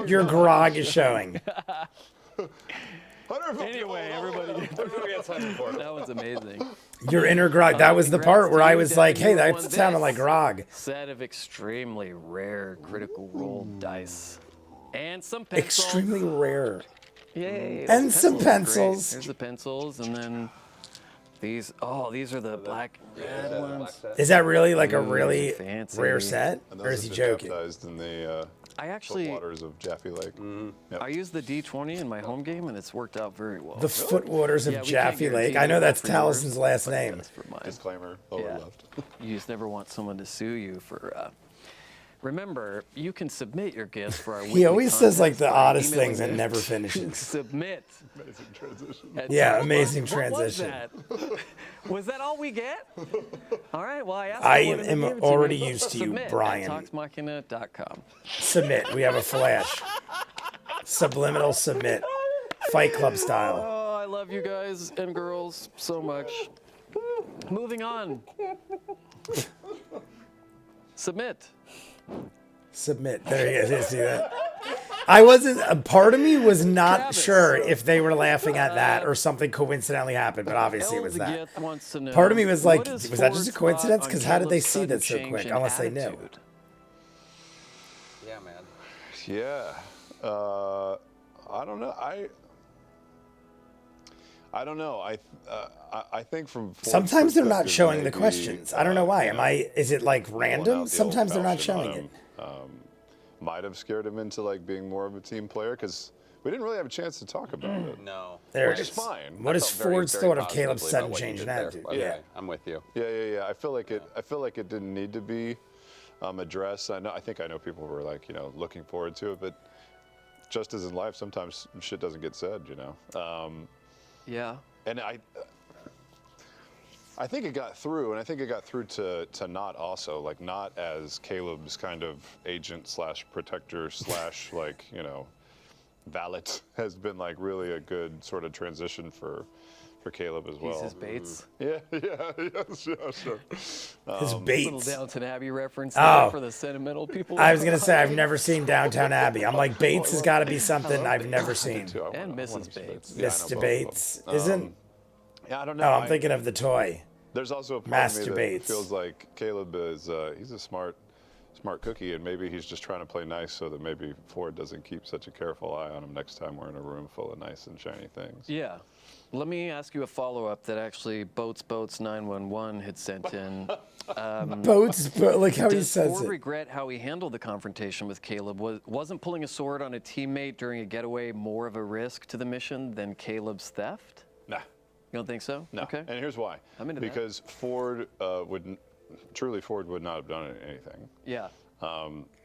Your grog is showing. anyway, everybody, that was amazing. Your inner grog. That was the Congrats part where to I you, was Devin. like, hey, You that won sounded this like grog. Set of extremely rare critical role dice. And some pencils. Extremely rare. Yay. And those some are great. pencils. There's the pencils, and then these. Oh, these are the black and red ones. Is that really like a really fancy. rare set? And Or those is he have been joking? baptized in the I actually, waters of Jaffe Lake. Yep. I used the D20 in my home game, and it's worked out very well. The footwaters of Yeah, we can't Jaffe guarantee Lake. I know you that's for yours, Talison's last but name. that's for mine. Disclaimer, lower Yeah. left. You just never want someone to sue you for. Remember, you can submit your gifts for our. He always says like the oddest things and and never finishes. Submit. Amazing transition. Yeah, amazing What transition. Was that? Was that all we get? All right. Well, I asked. I someone and they am gave it to already me. used to you, Submit Brian. At ToxMachina.com. Submit. We have a flash. Subliminal submit. Fight Club style. Oh, I love you guys and girls so much. Moving on. Submit. Submit. There you go. See that? I wasn't. A part of me was not Travis. sure if they were laughing at that or something coincidentally happened, but obviously it was that. Elzagith wants to know, Part of me was like, what is was that just a Ford's coincidence? thought 'Cause on how did they Caleb's see that sudden so change quick? in Unless they knew. attitude? Yeah, man. Yeah. I don't know. I don't know. I think from Ford's Sometimes they're not perspective, showing the maybe, questions. I don't know why. Am I? Is it like pulling out random? the Sometimes they're not old-fashioned showing on it. him, might have scared him into like being more of a team player because we didn't really have a chance to talk about it. No. There Which it is is. fine. What I is felt very, Ford's Very thought of positively Caleb's sudden about what you change in did there, attitude? by the Yeah. way. I'm with you. Yeah. I feel like it. I feel like it didn't need to be. address. I think I know people were like, looking forward to it, but just as in life, sometimes shit doesn't get said, Yeah. And I think it got through, and I think it got through to Not also, like Not as Caleb's kind of agent / protector / like, valet has been like really a good sort of transition for Caleb as well. He's his Bates. Yeah, sure. His Bates. Little Downton Abbey reference there for the sentimental people. I was going to say, I've never seen Downtown Abbey. I'm like, Bates has got to be something I've never seen. And Mrs. Bates. Mr. Bates. Isn't? Yeah, I don't know. Oh, I'm thinking of the toy. There's also a part Master of me that Bates. feels like Caleb is he's a smart cookie, and maybe he's just trying to play nice so that maybe Fjord doesn't keep such a careful eye on him next time we're in a room full of nice and shiny things. Yeah. Let me ask you a follow-up that actually Boats 911 had sent in. Boats, like how he Does says Fjord it. regret how he handled the confrontation with Caleb? Wasn't pulling a sword on a teammate during a getaway more of a risk to the mission than Caleb's theft? Nah. You don't think so? No. Okay. And here's why. I'm into because Fjord Fjord would not have done anything. Yeah.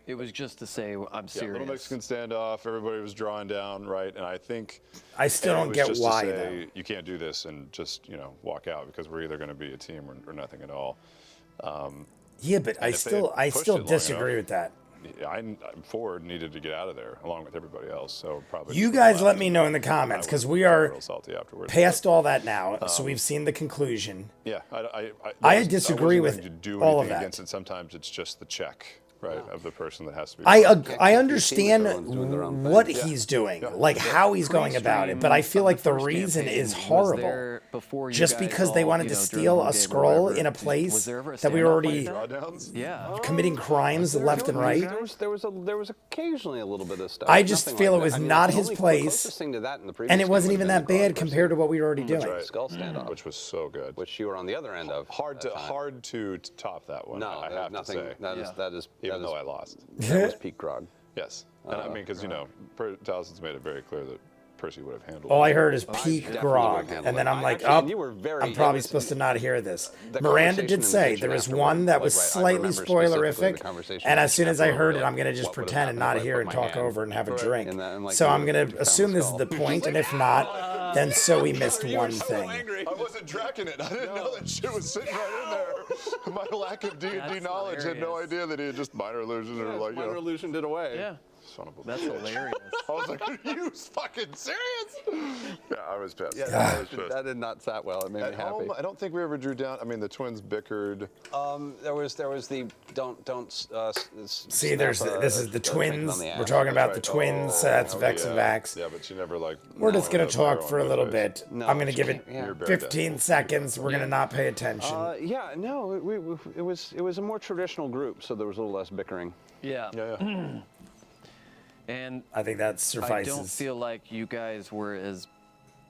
It was just to say, I'm Yeah, serious. little Mexican standoff. Everybody was drawing down, right? And I think I still don't it was get just why, to though. say, you can't do this and just walk out because we're either going to be a team or nothing at all. Yeah, but I if they still had pushed it long disagree enough, with that. Fjord needed to get out of there along with everybody else. So probably You guys let me know in the comments because we are real salty afterwards. past all that now. So we've seen the conclusion. Yeah, I disagree wasn't with going to do all of anything that. against it. Sometimes it's just the check, right, of the person that has to be. I understand what he's doing, like how he's going about it, but I feel like the reason is horrible. Just because they wanted to steal a scroll in a place that we were already Yeah. committing crimes left and right. There was occasionally a little bit of stuff. I just Nothing feel like it was that. I mean, not the his only place, closest thing to that in the previous and it game wasn't would even have that been the bad Controversy. compared to what we were already doing. right. Skull standoff, which was so good. which you were on the other end of. Hard that time. to top that one. No, I there's have nothing. to say. That is Even though I lost. that was peak grog. Yes, and I mean because Talison's made it very clear that Percy would have handled. All I it. heard is peak definitely grog, would handle and then it. I'm like, Actually, oh, and you were very- I'm probably it was- supposed to not hear this. The Miranda conversation did in the say kitchen there was afterward, one that was like, I slightly remember specifically spoilerific, the conversation and in as the soon as I afterward, heard it, like, I'm gonna just what would have pretend and not happened if I hear put and my talk hand over and have a right drink. in that, and, like, So you I'm would gonna pound assume the this is the skull. point, and if not, then so we missed one thing. I wasn't tracking it. I didn't know that shit was sitting right in there. My lack of D&D That's knowledge had no hilarious. idea that he had just minor illusion or like Minor illusion did away. Yeah. son of a That's bitch. hilarious. I was like, are you fucking serious? Yeah, I was pissed. Yeah, I was pissed. that did not sat well. It made At me happy. home, I don't think we ever drew down. I mean, the twins bickered. There was the don't. See, this is the twins. We're talking about the twins. That's Vex and Vax. Yeah, but you never like. We're just gonna no, talk no, for a no little face. bit. No, I'm gonna give it yeah. You're bare 15 seconds. We're gonna not pay attention. Yeah, no, it was a more traditional group, so there was a little less bickering. Yeah. Yeah. And I think that I suffices. don't feel like you guys were as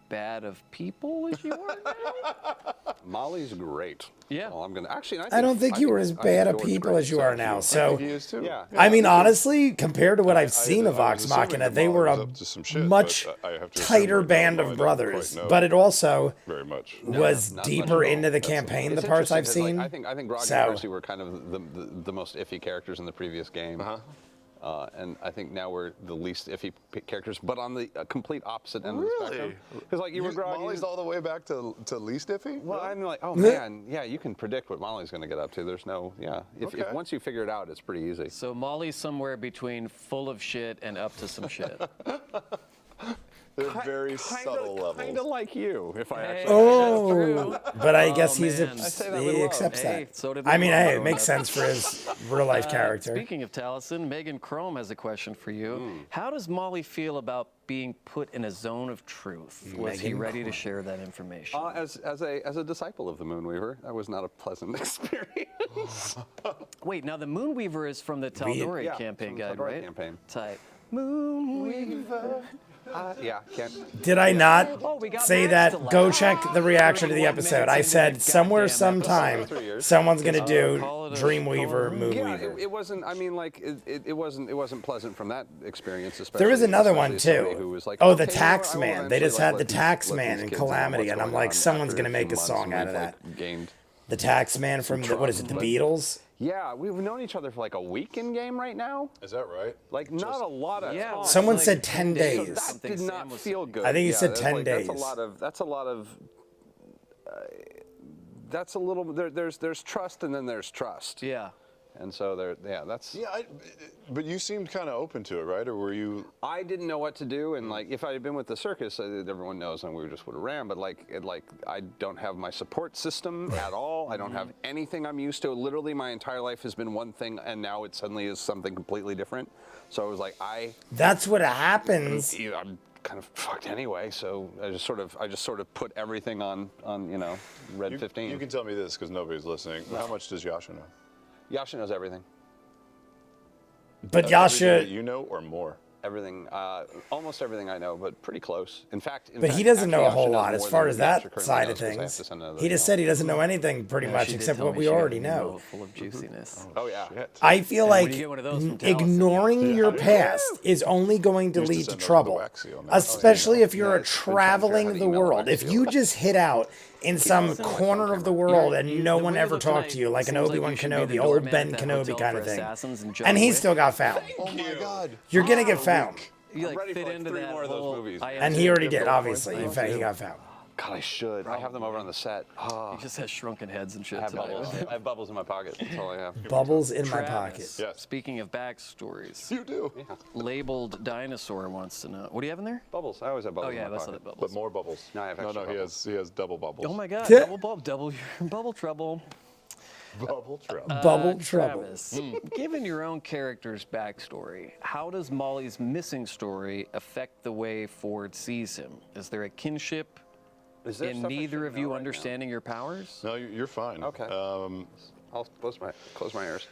bad of people as you are now. Molly's great. Yeah. Well, I'm gonna actually. I don't think you were as bad of Fjord's people great. as you are now. He So, is too. Yeah. I mean, honestly, compared to what I've seen of I was Vox assuming Machina, that they Molly were was a up to some shit, much but I have to assume tighter right now band Molly of doesn't brothers. quite know But it also very much. was not much deeper at all. into the That's campaign, It's the parts I've interesting 'cause, seen. like, I think Grog So- and Percy were kind of the most iffy characters in the previous game. And I think now we're the least iffy characters, but on the complete opposite end of the spectrum. Because like you were Grog. Molly's all the way back to least iffy? Well, Really? I'm like, oh man, yeah, you can predict what Molly's going to get up to. There's no, yeah. If Okay. once you figure it out, it's pretty easy. So Molly's somewhere between full of shit and up to some shit. They're very subtle levels. Kind of like you, if I Hey, actually. Oh, but I guess man. he I say that with he love. accepts Hey, that. so did I we mean, all hey, it growing makes up. sense for his real life character. Speaking of Taliesin, Megan Chrome has a question for you. How does Molly feel about being put in a zone of truth? Was he Megan ready to share that information? As a disciple of the Moonweaver, that was not a pleasant experience. Wait, now the Moonweaver is from the Tal'dorei Yeah, campaign from the guide, Tal'dorei right? campaign. Type. Moonweaver. Yeah, can't. Did I not Oh, we got say Max to that? Go check the reaction to the 31 episode. minutes I into said the somewhere, goddamn sometime, episode. 3 years. someone's gonna do call it a- Dreamweaver, Yeah, Moonweaver. it wasn't. I mean, like it wasn't pleasant from that experience. Especially. There was another one especially somebody too. Who was like, Oh, okay, the you know, I Tax will Man. They eventually, just like, had the let these- Tax let Man these in kids know Calamity, what's and I'm going like, on someone's after gonna a make few a months song and out of we've, that. like, gained. The Tax Man from the, what is it? The Beatles. Yeah, we've known each other for like a week in game right now. Is that right? Like not a lot of time. Someone said 10 days. So that did not feel good. I think he said 10 like, days. That's a lot of. That's a little. There's trust and then there's trust. Yeah. And so that's. Yeah, but you seemed kind of open to it, right? Or were you? I didn't know what to do, and like if I had been with the circus, everyone knows, and we just would have ran. But like I don't have my support system at all. I don't have anything I'm used to. Literally, my entire life has been one thing, and now it suddenly is something completely different. So I was like, That's what happens. I'm kind of fucked anyway. So I just sort of put everything on red 15. You can tell me this because nobody's listening. How much does Yasha know? Yasha knows everything. But Everything Yasha, that you know or more? Everything, almost everything I know, but pretty close. In fact, he doesn't know a whole Yasha knows lot as more far than as Yasha that currently side knows of 'cause I have things. to send another He just email. said he doesn't know anything pretty Yeah, much she did except tell what me we she got already an know. email full of juiciness. Oh yeah. Shit. I feel And like when you get one of those from Tal'dorei, ignoring your past is only going to Used to lead to send those to trouble, wax seal, man. especially if you're Yeah, it's been trying to figure out traveling how to the email a world. wax If seal. you just hit out in some listen to my corner phone of the camera. world and no The one way you ever look talked tonight to you, like an seems like Obi-Wan you should be the Kenobi, old doorman Ben at that Kenobi hotel kind for of thing, Assassins and John and he Wick. still got found. Oh my God. You're gonna get found, You I'm like ready fit for, like, into 3 that more of those whole movies. I am and he already did. Jim Obviously, Thorne in fact, he got found. God, I should. I have them over on the set. Oh, He just has shrunken heads and shit. I have tonight. bubbles. I have bubbles in my pocket. That's all I have. Bubbles in my pocket. Travis, Yes. speaking of backstories, You do. labeled dinosaur wants to know. What do you have in there? Bubbles. I always have Oh bubbles yeah, in my that's pocket. not bubbles. But more bubbles. No, I have No, extra bubbles. he has double bubbles. Oh my god, Yeah. double bubble trouble. Bubble trouble. Bubble trouble. Travis, given your own character's backstory, how does Molly's missing story affect the way Fjord sees him? Is there a kinship Is there in stuff I neither should of know you right now? understanding your powers? No, you're fine. Okay. I'll close my ears.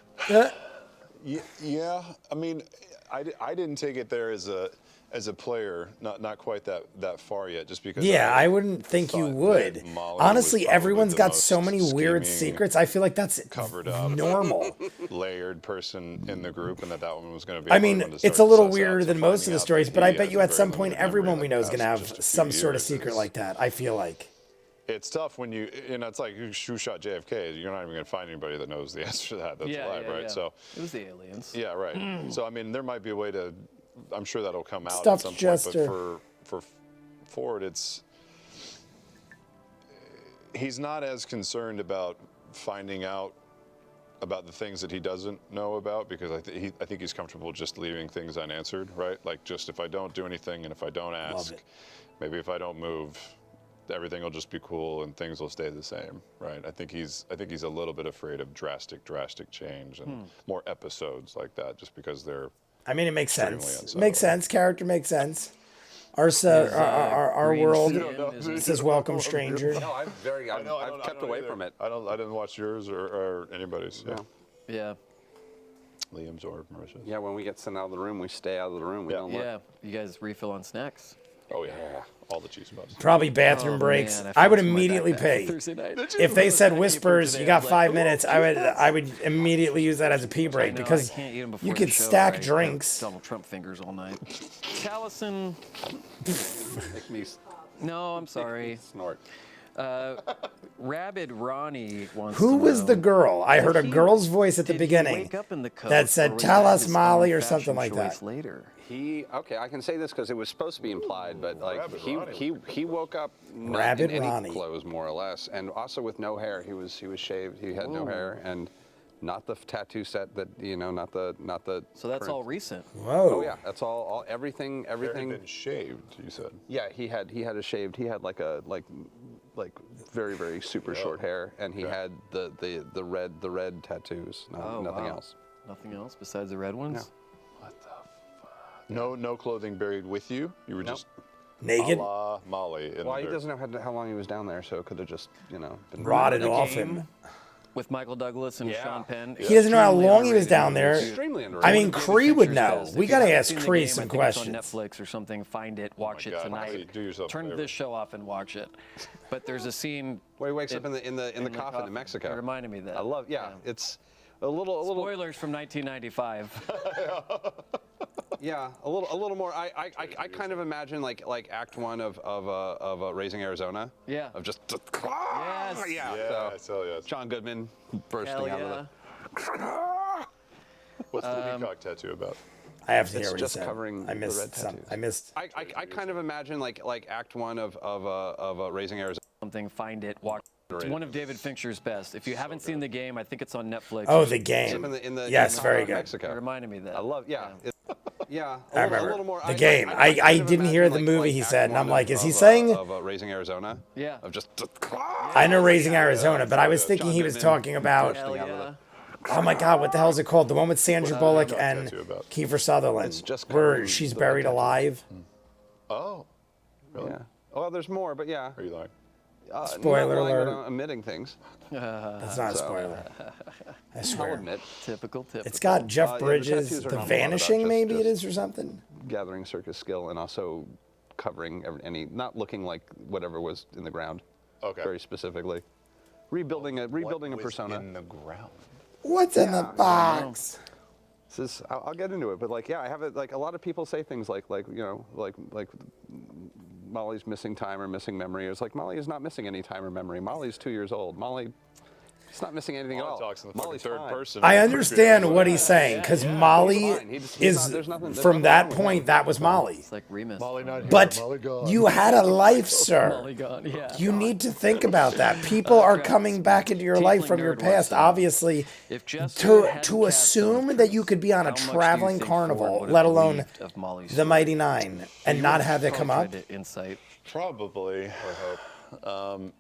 Yeah. I mean, I didn't take it there as a player, not quite that far yet, just because. Yeah, I wouldn't think you thought would. that Molly Honestly, was probably everyone's the got most so many weird scheming, secrets. I feel like that's covered up, normal. layered person in the group, and that one was going to be. I hard mean, one to start it's a to little suss out. weirder So than most of finding the out stories, that but I he bet has you a at very some point limited memory everyone of we the know is going to past have just a some few sort of years. secret like that. I feel like. It's tough when you know, it's like who shot JFK. You're not even going to find anybody that knows the answer to that that's alive, right? Yeah. So. It was the aliens. Yeah, right. So I mean, there might be a way to. I'm sure that'll come out Stuffed at some jester. point. But for Fjord, he's not as concerned about finding out about the things that he doesn't know about because I think he's comfortable just leaving things unanswered, right? Like just if I don't do anything and if I don't ask, it. maybe if I don't move, everything will just be cool and things will stay the same, right? I think he's a little bit afraid of drastic change and more episodes like that, just because they're. I mean, it makes Extremely sense. unsettling. Makes sense. Character makes sense. Our green world skin is- says welcome stranger. No, I've kept away from it. I didn't watch yours or anybody's. Yeah. Yeah. Liam's or Marisha's. Yeah, when we get sent out of the room, we stay out of the room. We don't look. Yeah. You guys refill on snacks? Oh yeah. All the cheese puffs. Probably bathroom breaks. Man, I would felt my immediately backpack pay. Thursday night. If they said whispers, today, you got I'm like, 5 "Ooh, minutes. I would immediately use that as a pee break I know, because I can't eat 'em before you the could show, stack right? drinks. Donald Trump fingers all night. Callison. Make me No, I'm sorry. snort. Rabid Ronnie wants Who to was know, the girl? I heard a he- girl's voice at the did he beginning wake up in the coat, that or said, was "Tell that us, his Molly," own or something fashion like choice that. Later. Okay, I can say this because it was supposed to be implied, but like Rabid Ronnie. he woke up not Rabid in any Ronnie. clothes more or less, and also with no hair. He was shaved. He had no hair, and not the tattoo set that not the. So that's current- all recent. Whoa. Oh yeah, that's all everything. Hair had been shaved, you said. Yeah, he had a shaved. He had like very very super short hair, and he had the red tattoos. Oh, Nothing wow. else. Nothing else besides the red ones? No clothing buried with you. You were Nope. just Naked, a la Molly in Well, the he dirt. doesn't know how long he was down there, so it could have just been rotted The off Game him. With Michael Douglas and Yeah. Sean Penn. He doesn't know how Extremely long he was underrated down movie, there. too. Extremely I underrated. mean, David Cree would Fincher's know. best. We If you gotta haven't ask seen The Cree Game, some I think questions. It's on Netflix or something. Find it, watch it God, tonight. do yourself a Turn favor. this show off and watch it. But there's a scene. Where he wakes up in the coffin in Mexico. It reminded me of that. I love. Yeah, it's a little. Spoilers from 1995. Yeah, a little more. I kind of imagine like Act 1 of Raising Arizona. Yeah. Of just. Yes. Yeah. Yeah, So, hell yes. John Goodman bursting Hell out yeah. of What's the peacock tattoo about? I have to hear It's what just he said. covering I the missed red some. tattoos. I missed. I kind of imagine like Act 1 of Raising Arizona. Something, find it, watch. It's one of David Fincher's best. If you haven't seen the game, I think it's on Netflix. Oh, the game. Yes, very good. Mexico. It reminded me of that. I love, yeah. I remember a little more, the game. I kind of didn't hear imagine, the movie he Act said, and I'm 1 like, is he of, saying? Of Raising Arizona? Yeah. Of just. I know Raising Arizona, but I was thinking he was talking about. Hell yeah. Oh my God, what the hell is it called? The one with Sandra Bullock and tattoo about? Kiefer Sutherland, It's just where covering she's the buried tattoos. alive. Oh, really? Yeah. Oh, there's more, but yeah. Are you lying? Spoiler not lying, but alert. I'm omitting things. That's not a spoiler. I I'll swear. admit. Typical. It's got Jeff Yeah, the Bridges, tattoos are The not a lot Vanishing, about maybe it just- is, or something. Gathering circus skill and also covering any, not looking like whatever was in the ground. Okay. Very specifically. Rebuilding a What was persona. in the ground? What's in the box? This is, I'll get into it, but like, yeah, I have it. Like a lot of people say things like Molly's missing time or missing memory. It's like Molly is not missing any time or memory. Molly's 2 years old. Molly, she's not missing anything at all. Talks in the fucking Molly's third fine. person. I understand what he's saying, because Molly He's fine. He's is, not- there's nothing from wrong that with point, him. that was Molly. It's like Remus. Molly not here. But Molly gone. you had a life, sir. Molly gone, yeah. You need to think about that. People are coming back into your life from your past. Obviously, If Jester hadn't to cast assume Stone that you could be on a how much do you traveling think carnival, Fjord would have let alone believed of Molly's the story? Mighty Nine, and You not would have it come probably up. tried to Insight. Probably. I hope.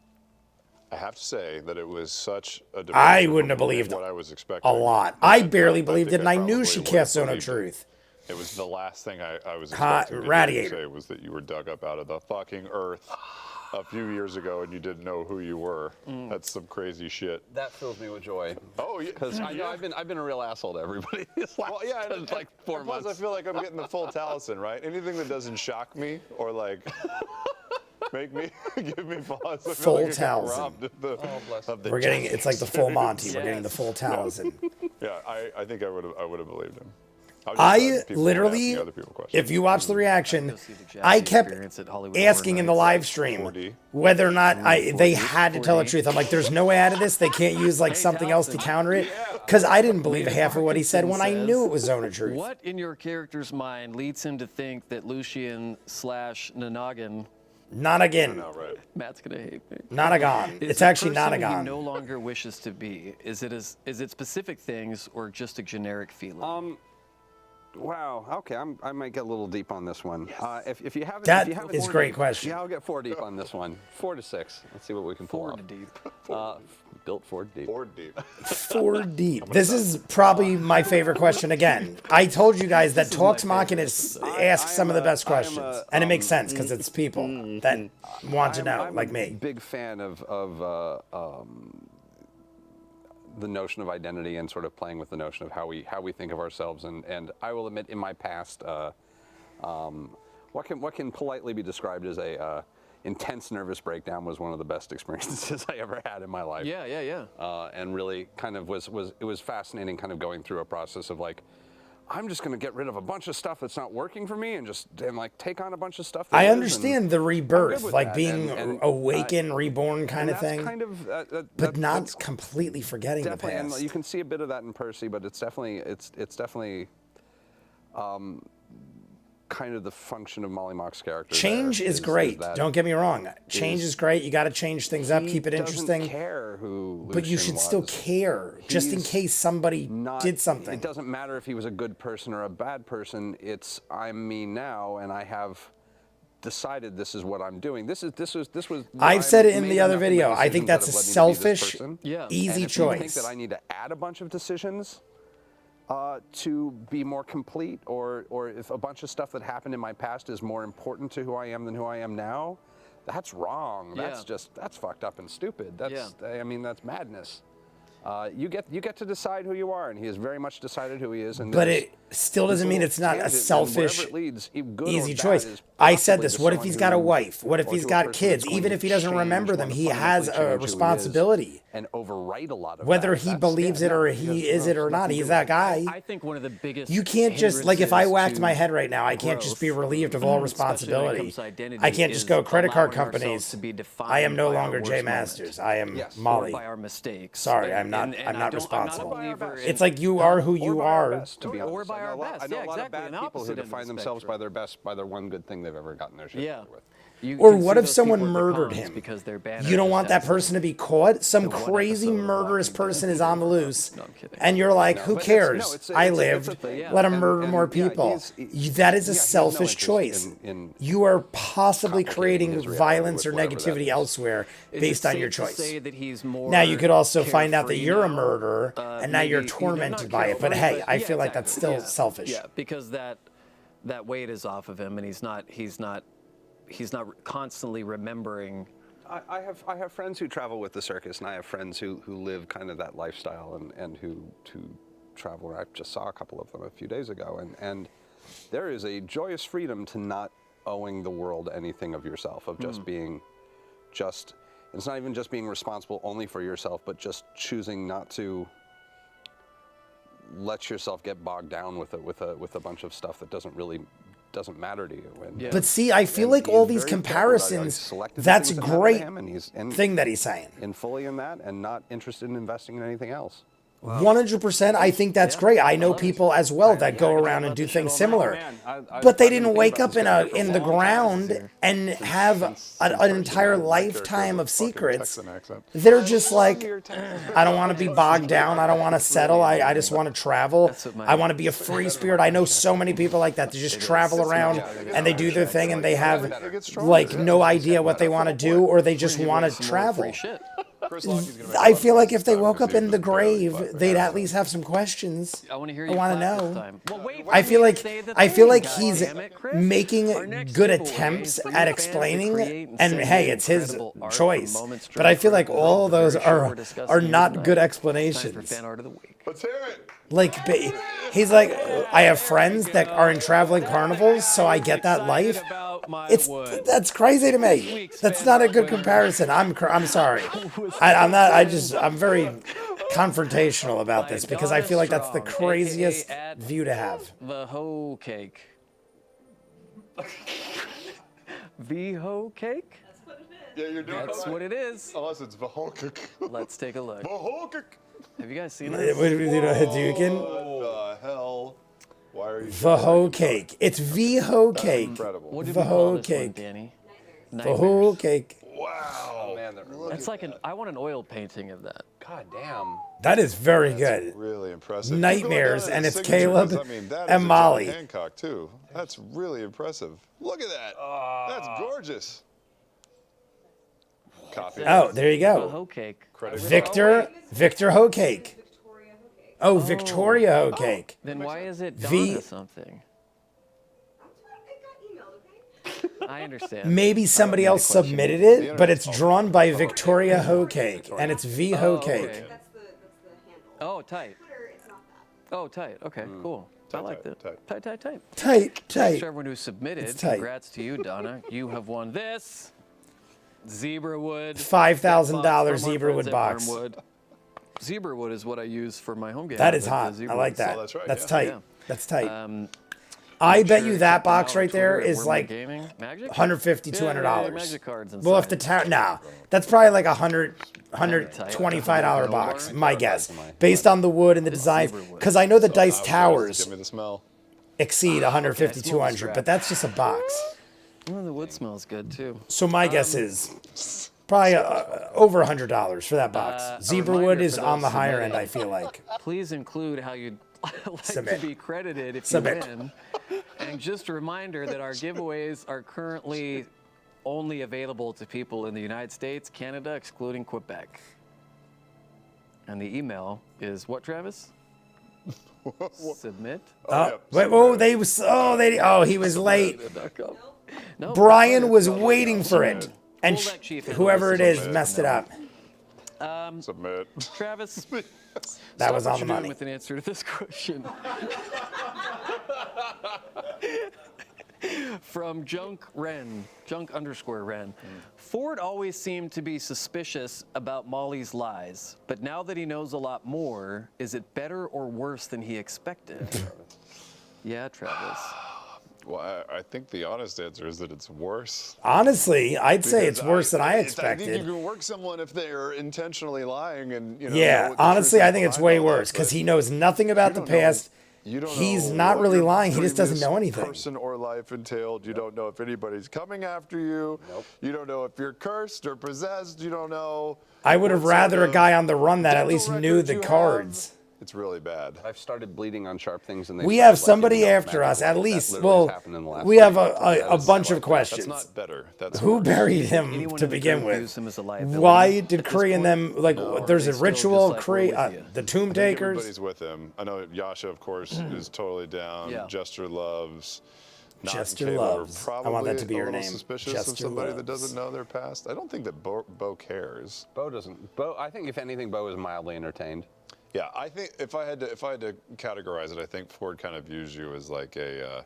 I have to say that it was such a. I departure wouldn't have from believed what I was expecting. a lot. I barely believed it, think and I knew probably she would have cast Zone of believed it. Truth. It was the last thing I was Hot expecting to radiator. say was that you were dug up out of the fucking earth a few years ago and you didn't know who you were. That's some crazy shit. That fills me with joy. Oh yeah, Because I know I've been a real asshole to everybody. These last, well, yeah, and, like 4 plus months. I feel like I'm getting the full Taliesin, right? Anything that doesn't shock me or like make me give me pause. I feel Full like I get Taliesin. robbed of the We're getting, it's like the full Monty. We're Yes. getting the full Taliesin. Yeah, I think I would have believed him. was just I glad people weren't literally, asking other people questions. if you watch the reaction, Go see the Jackie I kept Experience at Hollywood asking Horror in the Nights. live stream 4D. whether or not they 4D, had to tell the 4D. truth. I'm like, there's no way out of this. They can't use like something else to counter it. Because I didn't believe half of what he said when I knew it was Zone of Truth. What in your character's mind leads him to think that Lucian / Nanagan, Not again. No, right. Matt's gonna hate me, Not again. is It's the actually not person he again. no longer wishes to be? Is it specific things or just a generic feeling? Wow. Okay, I might get a little deep on this one. If you haven't, That if you haven't is a great question. Yeah, I'll get 4 deep on this one. 4 to 6. Let's see what we can pull Forward off. deep. Built 4 deep. Board deep. 4 deep. This is probably my favorite question again. I told you guys that Talks Machina asks some of the best questions. And it makes sense because it's people that want to know, I'm like a me. big fan of the notion of identity and sort of playing with the notion of how we think of ourselves. And I will admit, in my past, what can politely be described as a intense nervous breakdown was one of the best experiences I ever had in my life. Yeah. And really kind of was fascinating, kind of going through a process of like, I'm just going to get rid of a bunch of stuff that's not working for me and like take on a bunch of stuff. That I is, understand and the I'm rebirth, good with like that. being And, awakened, reborn kind and of that's thing. kind of, But not that's completely forgetting the definitely, and past. you can see a bit of that in Percy, but it's definitely kind of the function of Molly Mock's character. Change there is great. that Don't get me wrong. Change is great. You got to change things up, he keep it doesn't interesting. care who But you Lucian should still was. care, just in He's case somebody not, did something. It doesn't matter if he was a good person or a bad person. It's I'm me now, and I have decided this is what I'm doing. This was. I've said it in made the other enough of the video. I think decisions that's a that have led me to be this selfish, person. Yeah. easy And if you think choice. that I need to add a bunch of decisions to be more complete, or if a bunch of stuff that happened in my past is more important to who I am than who I am now, that's wrong. Yeah. That's fucked up and stupid. That's Yeah. I mean, that's madness. You get to decide who you are, and he has very much decided who he is. And But there's it still doesn't mean it's not a tangent, and selfish, wherever it leads, good or easy bad, choice. is I said this. What if he's got a wife? What if he's got kids? Even if he doesn't remember them, he has a responsibility. And overwrite a lot of whether he believes it or he is it or not. He's that guy. I think one of the biggest. You can't just, like, if I whacked my head right now, I can't just be relieved of all responsibility. I can't just go, credit card companies. I am no longer ViewMasters. I am Molly. By our mistakes. Sorry, I'm not responsible. It's like you are who you are. Or by our best. I know Yeah, a lot of exactly. bad people who define themselves by their best, by their one good thing they've ever gotten their shit with. Or what if someone murdered him? You don't want that person to be caught? Some crazy murderous person is on the loose. And you're like, who cares? I lived. Let him murder more people. That is a selfish choice. You are possibly creating violence or negativity elsewhere based on your choice. Now, you could also find out that you're a murderer, and now you're tormented by it. But hey, I feel like that's still selfish. Yeah, because that weight is off of him, and he's not constantly remembering. I have friends who travel with the circus, and I have friends who live kind of that lifestyle and who travel. I just saw a couple of them a few days ago, and there is a joyous freedom to not owing the world anything of yourself, of just being it's not even just being responsible only for yourself, but just choosing not to let yourself get bogged down with a bunch of stuff that doesn't matter to you. And, But see, I feel like all these comparisons, that's a great thing that he's saying. And fully in that and not interested in investing in anything else. 100%. I think that's great. I know people as well that go around and do things similar. But they didn't wake up in the ground and have an entire lifetime of secrets. They're just like, I don't want to be bogged down. I don't want to settle. I just want to travel. I want to be a free spirit. I know so many people like that. They just travel around and they do their thing and they have like no idea what they want to do, or they just want to travel. I feel like if they woke up in the grave, they'd at least have some questions. I want to hear I you. want to know. Well, wait, I feel like he's making good attempts at explaining, and hey, it's his choice. But I feel like all of those are not good explanations. Let's hear it. Like, he's like, I have friends that are in traveling carnivals, so I get that life. That's crazy to me. That's not a good comparison. I'm sorry. I'm very confrontational about this because I feel like that's the craziest view to have. The hoe cake. The hoe cake? Yeah, you're doing That's what it is. Unless it's Vahokik. Let's take a look. Vahokik. Have you guys seen this? What do you know, Hadouken? What the hell? Why are you? Vaho cake. It's VHO cake. Incredible. What did we call this one, Danny? Vaho cake. Wow. Man, That's like I want an oil painting of that. God damn. That is very good. Really impressive. Nightmares, and it's Signatures. Caleb I mean, that and is a Molly. John Hancock too. That's really impressive. Look at that. That's gorgeous. Copy. Oh, there you The go. hoe cake. Victor Ho cake. Oh, Victoria Ho cake. Then why is it V- Donna something? I understand. Maybe somebody else submitted it, but it's drawn by Victoria Ho cake, and it's V Ho cake. Okay. That's the handle. Oh, tight. Twitter, it's not that. Oh, tight. Okay, cool. I like that. tight. Tight. Tight, Thanks tight. to everyone who submitted. It's tight. Congrats to you, Donna. You have won this zebra wood. $5,000 zebra wood box. Zebra wood is what I use for my home game. That is The hot. zebra I like wood. that. that's right, That's yeah. tight. Yeah. That's tight. I'm I bet sure you that check them box out right on there Twitter at is We're like Gaming. Magic? $150, Yeah, $200. Magic cards Well, if the inside. tower, that's probably like $125 box, my guess, based on the wood and the design. zebra wood. Because I know the dice Give towers me the smell. exceed 150, 200, but that's just a box. Oh, the wood smells good too. So my guess is probably over $100 for that box. Zebra reminder wood is for on the those higher end, submitting. I feel like. Please include how you'd like Submit. to be credited if Submit. you win. And just a reminder that our giveaways are currently only available to people in the United States, Canada, excluding Quebec. And the email is what, Travis? Submit. He was late. No, Brian was waiting for it. And We'll let Chief whoever it handle is this. messed it up. Submit. Travis, That was what on the you're doing money. with an answer to this question. From Junk _ Ren. Ford always seemed to be suspicious about Molly's lies, but now that he knows a lot more, is it better or worse than he expected? Yeah, Travis. Well, I think the honest answer is that it's worse. Honestly, I'd say it's worse than I I expected. think you can work someone if they are intentionally lying and, you know. Yeah, know what the honestly, truth I is think it's behind way all that, worse because but he knows nothing about the you don't know- past. You don't He's know not what really your lying. He just doesn't previous know anything. Person or life entailed. You don't know if anybody's coming after you. Nope. You don't know if you're cursed or possessed. You don't know. I would have what sort rather a of guy on the run that at dental least knew record the you have. cards. It's really bad. I've started bleeding on sharp things, and We have somebody after us, at least. Well, we have a bunch of questions. That's not better. That's Who worse. buried him Anyone to in the begin group with? views him as a liability Why did at this Kree and point? them, like, Or there's are a they still ritual, just like, we're Kree, with you? the Tomb I think Takers? everybody's with him. I know Yasha, of course, is totally down. Yeah. Jester loves. Not Jester Caleb are loves. I Probably want that to be a your little name. Suspicious Jester of somebody that loves. doesn't know their past. I don't think that Bo cares. Bo doesn't. Bo, I think if anything, Bo is mildly entertained. Yeah, I think if I had to categorize it, I think Ford kind of views you as like a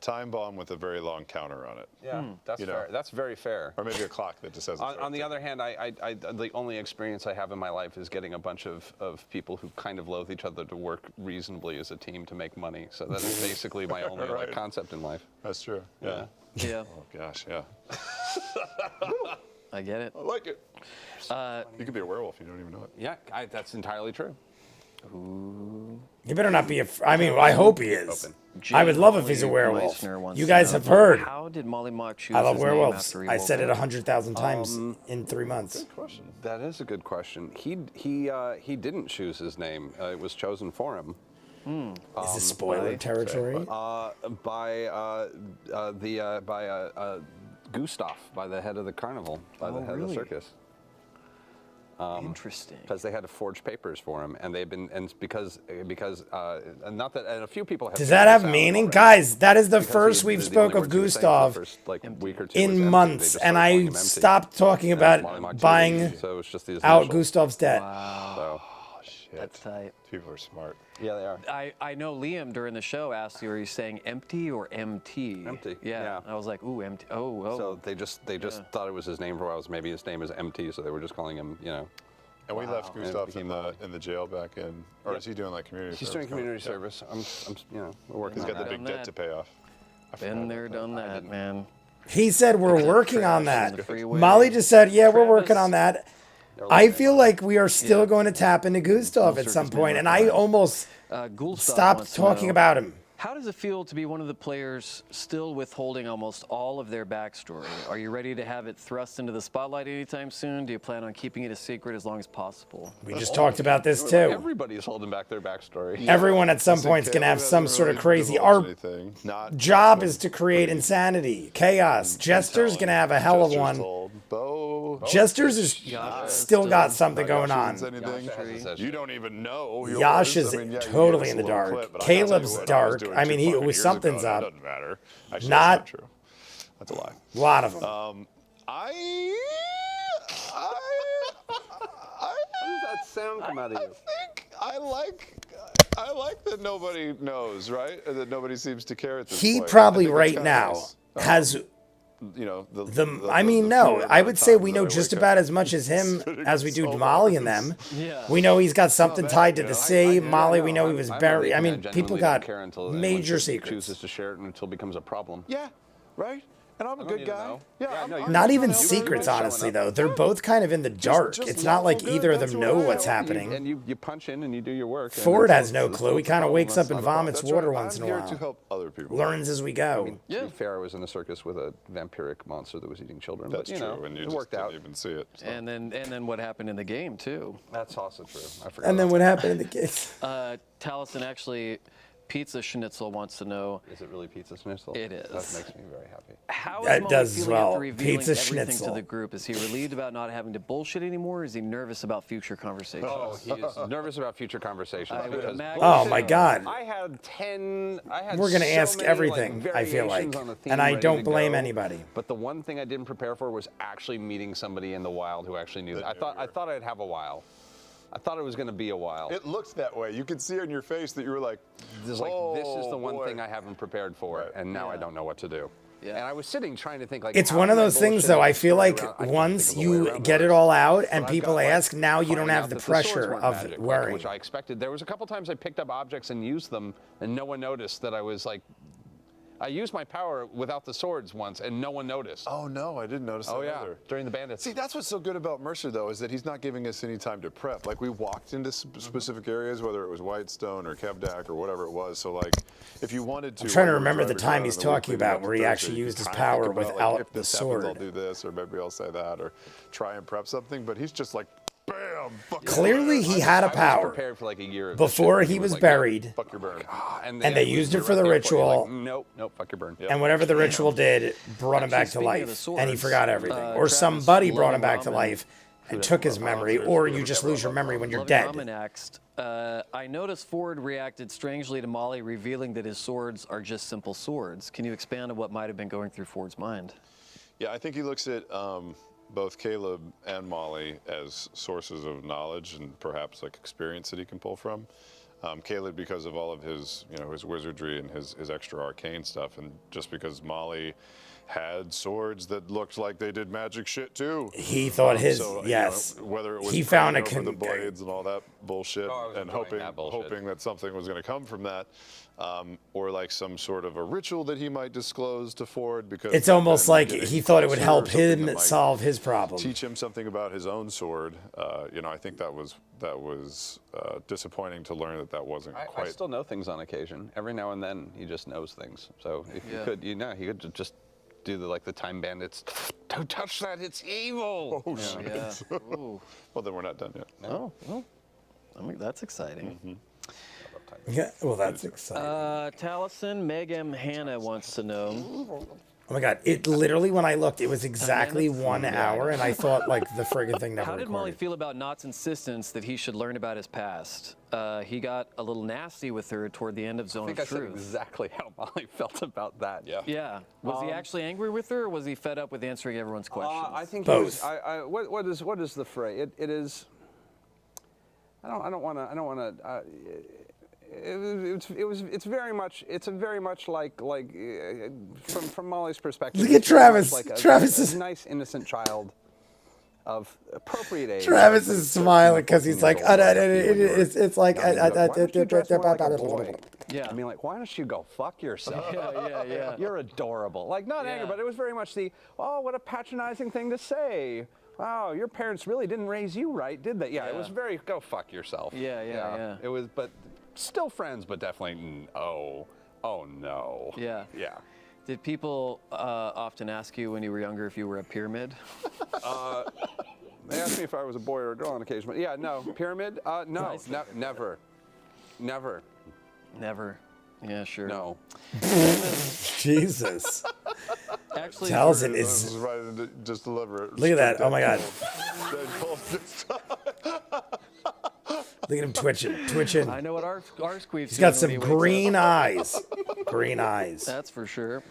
time bomb with a very long counter on it. Yeah, that's You know. fair. That's very fair. Or maybe a clock that just has a On the other hand, the only experience I have in my life is getting a bunch of people who kind of loathe each other to work reasonably as a team to make money. So that is basically my only Right. concept in life. That's true. Yeah. Yeah, Oh gosh, yeah. I get it. I like it. You could be a werewolf. You don't even know it. Yeah, that's entirely true. He better not be I mean, I hope he is. Open. I would love if he's a werewolf. You guys have heard. How did Molly Mock choose I love his name werewolves. after he I woke said it up? 100,000 times in 3 months. Question. That is a good question. He didn't choose his name. It was chosen for him. Is this spoiler territory? By Gustav, by the head of the carnival, by the head of the really? circus. Interesting. Because they had to forge papers for him, and they've been, and because not that, and a few people have. Does figured that have this out meaning? already. Guys, that is the Because first we've the spoke only of words he was saying for the Gustav first, like, week or two was in empty. They months, just and started calling I him empty. stopped talking And about Molly Mock buying did, so it's just his out initials. Gustav's debt. So, Shit. That's tight. People are smart. yeah, they are. I know Liam during the show asked you, are you saying empty or MT? Empty, Yeah. yeah. I was like, ooh, empty. Oh. So they just thought it was his name for a while. Maybe his name is MT, so they were just calling him, And we left And it Gustav became in the jail back in, or is he doing like community He's service? doing community Yeah. service. We're working He's on got the that. big Done debt that. to pay off. I forgot Been about there, that. done that, man. He said we're working on Crash that. the freeway. Molly just said, yeah, we're working Travis. on that. I feel like we are still going to tap into Gustav at some point, and I almost Gulstov stopped wants to talking know, about him. How does it feel to be one of the players still withholding almost all of their backstory? Are you ready to have it thrust into the spotlight anytime soon? Do you plan on keeping it a secret as long as possible? We just talked about this too. Everybody's holding back their backstory. Everyone at some So point is going to have Caleb some hasn't sort of really crazy. divulged Our anything. Not job nothing is to create pretty insanity, chaos. Jester's going to have a hell of Jester's one. told. Bo. Jester's is still got something going Yasha on. means anything. You don't even know. yours. Yasha's I mean, yeah, you totally gave in us the a little dark. clip, but I can tell you Caleb's what I was dark. doing I mean, 2 he fucking was years something's ago. up. That doesn't matter. Actually, Not- that's not true. That's a lie. A lot of them. I How does that sound come out of you? think I like that nobody knows, right? Or that nobody seems to care at this He point. probably I think right it's now kinda nice. has You know, I mean, the no, few I amount would of say times we that know I just wake about up as much as him sitting as we in do so Molly and long. them. Yeah. We know he's got something bad, tied to you the know. sea. Yeah, Molly, no, we know he I'm- was I'm buried. really- I mean, genuinely people don't got care until anyone major chooses secrets. to share it until it becomes a problem. Yeah, right. And I'm a don't good need to guy. know. Yeah, Yeah, I'm, no, I'm you're Not even I'm secrets, showing honestly, up. though. They're both kind of in the dark. just It's not like lawful either of good, them that's know what I what's am. happening. And you punch in and you do your work. and Ford it's- has no it's- clue. He it's a kind of problem, wakes that's up and not a problem. vomits That's water right. once in I'm a here while. to help other people. Learns as we go. To be fair, I was in a circus with a vampiric monster that was eating children. That's but, true, you know, and you it just worked didn't out. even see it. So. And then what happened in the game too? That's also true. I forgot. And then about what happened in the case? Taliesin actually, Pizza Schnitzel wants to know, that. Is it really pizza schnitzel? It is. That makes me very happy. how That is Molly does as feeling well. after revealing Pizza everything Schnitzel. to the group? Is he relieved about not having to bullshit anymore? Or is he nervous about future conversations? Oh, he is nervous about future conversations. I would because imagine. Oh my God. I had 10. I had We're gonna so ask many, everything, like, I feel variations like. on the theme And I ready don't to blame go. anybody. But the one thing I didn't prepare for was actually meeting somebody in the wild who actually knew that. I thought I'd have a while. I thought it was going to be a while. It looked that way. You could see on your face that you were like, this is the one thing I haven't prepared for, and now I don't know what to do. Yeah. And I was sitting trying to think, like, it's one of those things, though. I feel like once you get it all out and people ask, now you don't have the pressure of worrying. Which I expected. There was a couple times I picked up objects and used them, and no one noticed that I was like. I used my power without the swords once, and no one noticed. Oh, no, I didn't notice that either. During the bandits. See, that's what's so good about Mercer, though, is that he's not giving us any time to prep. Like, we walked into specific areas, whether it was Whitestone or Kevdak or whatever it was. So, like, if you wanted to... I'm trying to remember the time he's talking about where he actually used his power without the sword. I'll do this, or maybe I'll say that, or try and prep something, but he's just like, bam! Clearly, he had a power prepared for like a year before he was buried, fuck your burn. And they used it for the ritual. Nope, fuck your burn. And whatever the ritual did brought him back to life, and he forgot everything. Or somebody brought him back to life and took his memory, or you just lose your memory when you're dead. I noticed Fjord reacted strangely to Molly revealing that his swords are just simple swords. Can you expand on what might have been going through Fjord's mind? Yeah, I think he looks at both Caleb and Molly as sources of knowledge and perhaps like experience that he can pull from. Caleb because of all of his, his wizardry and his extra arcane stuff, and just because Molly had swords that looked like they did magic shit too. He thought whether it was he found the blades and all that bullshit, and hoping that something was going to come from that, or like some sort of a ritual that he might disclose to Fjord, because it's almost like he thought it would help him solve his problem. Teach him something about his own sword. I think that was disappointing to learn that wasn't quite. I still know things on occasion. Every now and then, he just knows things. So if he could, he could just do the time bandits. Don't touch that, it's evil. Oh shit. Yeah. Well, then we're not done yet. Oh, well, I mean, that's exciting. Mm-hmm. Yeah, well, that's exciting. Taliesin Megam Hannah wants to know. Oh my God! It literally, when I looked, it was exactly 1 hour, and I thought like the friggin' thing never. How did recorded. Molly feel about Nott's insistence that he should learn about his past? He got a little nasty with her toward the end of Zone of Truth. I think I said exactly how Molly felt about that. Yeah. Yeah. Was he actually angry with her, or was he fed up with answering everyone's questions? I think both. What is the phrase? It is. I don't want to. It's very much like from Molly's perspective. Look at Travis. Like Travis is a nice innocent child of appropriate age. Travis is smiling because he's like, it's like, yeah. I mean, like, why don't you go fuck yourself? Yeah. You're adorable. Like, not anger, but it was very much what a patronizing thing to say. Wow, your parents really didn't raise you right, did they? Yeah, it was very, go fuck yourself. Yeah. It was, but still friends, but definitely, oh no. Yeah. Yeah. Did people often ask you when you were younger if you were a pyramid? They asked me if I was a boy or a girl on occasion, but yeah, no. Pyramid? No, Nice. Never. Never. Yeah, sure. No. Jesus. Actually, Taliesin is. Just deliver it. Look at that! Oh my God! Look at him twitching. I know what our squee's. He's got some green eyes. Green eyes. That's for sure.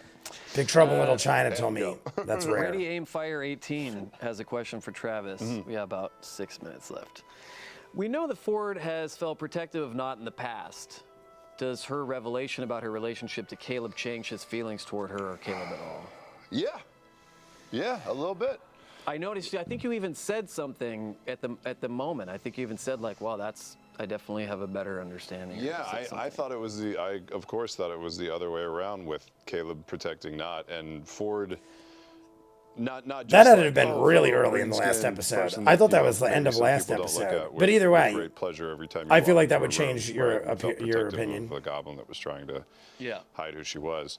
Big Trouble in Little China told me that's rare. Ready Aim Fire 18 has a question for Travis. We have about 6 minutes left. We know that Fjord has felt protective of Nott in the past. Does her revelation about her relationship to Caleb change his feelings toward her or Caleb at all? Yeah, a little bit. I noticed. I think you even said something at the moment. I think you even said like, "Wow, I definitely have a better understanding." Yeah, I thought it was I of course thought it was the other way around with Caleb protecting Nott and Fjord. Not just that had to have been really early in the last episode. I thought that was the end of last episode. But either way, great pleasure every time I feel like that would change your opinion. Of the goblin that was trying to hide who she was.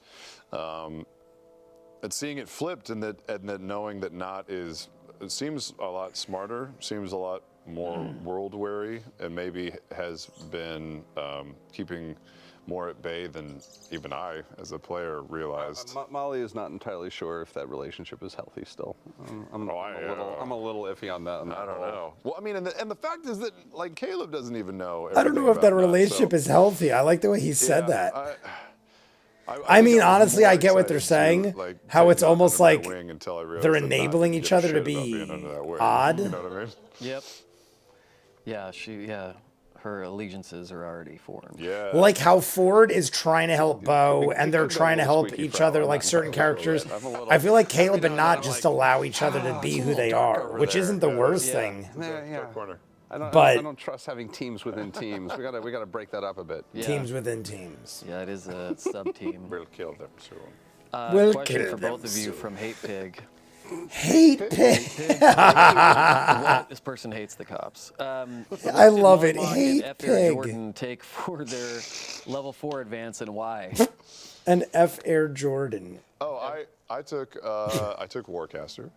And seeing it flipped, and that knowing that Nott seems a lot smarter, seems a lot more world weary, and maybe has been keeping more at bay than even I, as a player, realized. Molly is not entirely sure if that relationship is healthy still. I'm a little iffy on that. I don't know. Well, I mean, and the fact is that like Caleb doesn't even know. I don't know if that relationship is healthy. I like the way he said that. I mean, honestly, I get what they're saying. How it's almost like they're enabling each other to be odd. You know what I mean? Yep. Yeah, her allegiances are already formed. Yeah. Like how Fjord is trying to help Bo, and they're trying to help each other, I'm like not certain entirely sure characters. yet. I'm a little- I feel like Caleb every and now and then not I'm just like, allow each other to be it's a who little they dark are, over which there. isn't the worst Yeah. thing. Yeah. Corner. I But- don't trust having teams within teams. We gotta break that up a bit. Yeah. Teams within teams. Yeah, it is a sub-team. We'll kill them soon. We'll Question kill for both them of you soon. from Hate Pig. Hate pig. This person hates the cops. I love it. Morlock and Hate F. Air pig. Jordan take for their level 4 advance and why? An F. Air Jordan. Oh, I took Warcaster.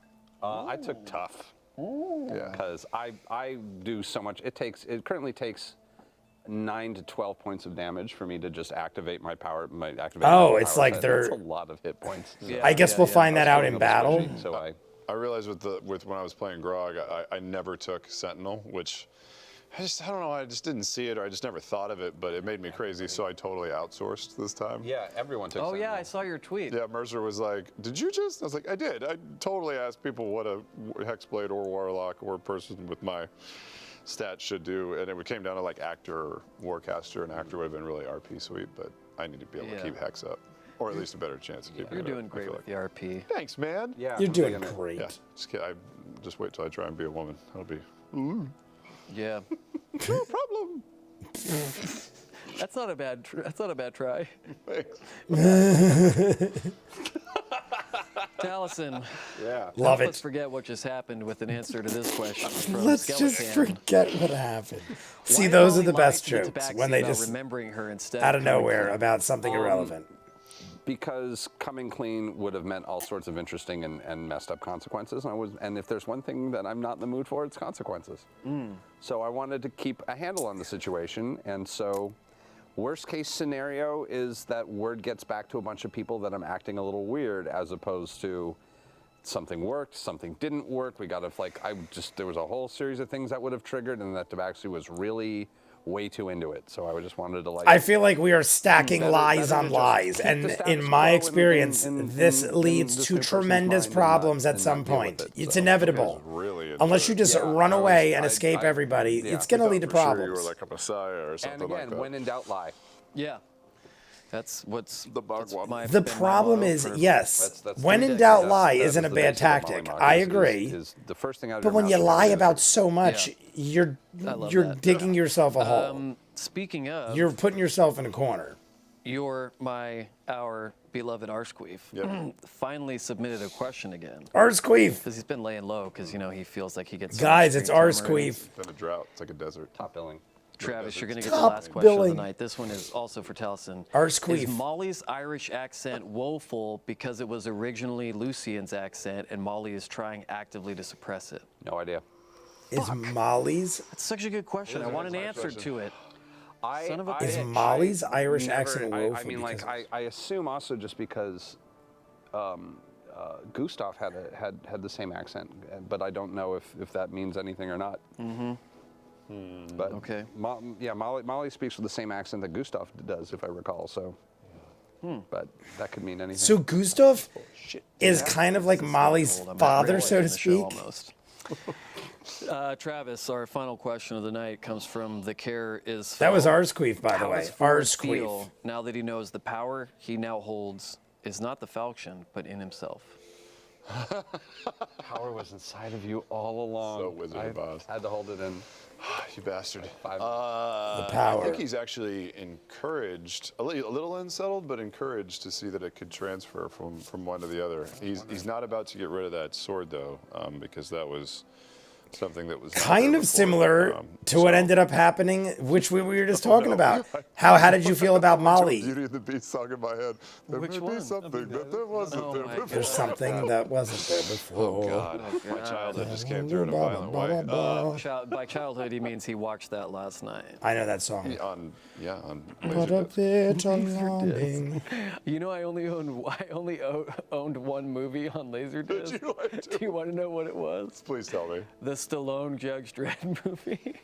I took tough. Yeah. Because I do so much. It currently takes 9 to 12 points of damage for me to just activate my power. Oh, it's power like set. they're- That's a lot of hit points. Yeah. I guess we'll find that out in battle. So I realized with when I was playing Grog, I never took Sentinel, which I don't know, I just didn't see it or I just never thought of it, but it made me crazy, so I totally outsourced this time. yeah, everyone took. Oh yeah, Sentinel. I saw your tweet. Yeah, Mercer was like, "Did you just?" I was like, "I did." I totally asked people what a Hexblade or Warlock or person with my stats should do, and it came down to like Actor or Warcaster, and Actor would have been really RP sweet, but I need to be able to Yeah. keep Hex up, or at least a better chance of keeping You're it up, doing I great feel with like. the RP. Thanks, man. Yeah, You're I'm doing digging it. great. Yeah, just wait till I try and be a woman. That'll be Yeah. no problem. That's not a bad try. Thanks. Taliesin, Yeah. Love let's it. forget what just happened with an answer to this question from Let's just Skeleton. forget what happened. See, Why those are Molly the best lied to the jokes Tabaxi when they about just remembering her instead out of coming nowhere clean? about something irrelevant. Because coming clean would have meant all sorts of interesting and messed up consequences. And if there's one thing that I'm not in the mood for, it's consequences. So I wanted to keep a handle on the situation. And so worst case scenario is that word gets back to a bunch of people that I'm acting a little weird, as opposed to something worked, something didn't work. We got to there was a whole series of things that would have triggered, and that Tabaxi was really way too into it. So I just wanted to I feel like we are stacking better- lies better on to just lies, keep and the status in my quo experience, and this this leads new to person's tremendous mind problems and at some not deal with point. it, It's so. inevitable. Really into Unless you it. just Yeah, run away and I- escape I- everybody, yeah. it's going to lead to For sure problems. you were like a messiah or something And again, like that. when in doubt, lie. Yeah. That's what's The bug that's one. my- The been my problem motto is, for- yes, That's when the in basic- doubt, that's- lie that isn't a was the bad basic of Molly tactic. Mock I is- agree. is the first thing out of But your when mouth you is lie always about the- so much, I love you're that. digging yourself a hole. Speaking of, You're putting yourself in a corner. our beloved Arsqueef Yep. finally submitted a question again. Arsqueef. Because he's been laying low because, he feels like he gets so Guys, much it's screen time already. Arsqueef. It's been a drought. It's like a desert. top billing. Travis, you're going to get the Top last question of billing. the night. This one is also for Taliesin. Arsqueef. Is Molly's Irish accent woeful because it was originally Lucian's accent and Molly is trying actively to suppress it? No idea. Is Molly's That's such a good question. I want an answer question. to it. I, Son of a I- bitch. Is Molly's I Irish never- accent I woeful mean, like, because- I assume also just because Gustav had the same accent, but I don't know if that means anything or not. But Okay. Molly speaks with the same accent that Gustav does, if I recall. So, but that could mean anything. So Gustav is kind of like Molly's Old, I'm father, really so in to the show speak. almost. Travis, our final question of the night comes from The Care Is That was Fell. Arsqueef, by the How way. does Fjord Arsqueef. feel now that he knows the power he now holds is not the falchion, but in himself? Power was inside of you all along. So Wizard I of Oz. had to hold it in. You bastard. The I power. think he's actually encouraged, a little unsettled, but encouraged to see that it could transfer from one to the other. He's not about to get rid of that sword, though, because that was something that was not Kind there of before. similar to what ended up happening, which we were just talking about. How did you feel about Molly? Beauty and the Beast song in my head. There Which may one? be something that there wasn't Oh there my before. There's something that wasn't there before. Oh God, my childhood just came through in a violent way. By childhood, he means he watched that last night. I know that song. On What a Laserdisc. bit alarming. I only owned one movie on Laserdisc. Did you? I do. Do you want to know what it was? Please tell me. The Stallone Judge Dredd movie.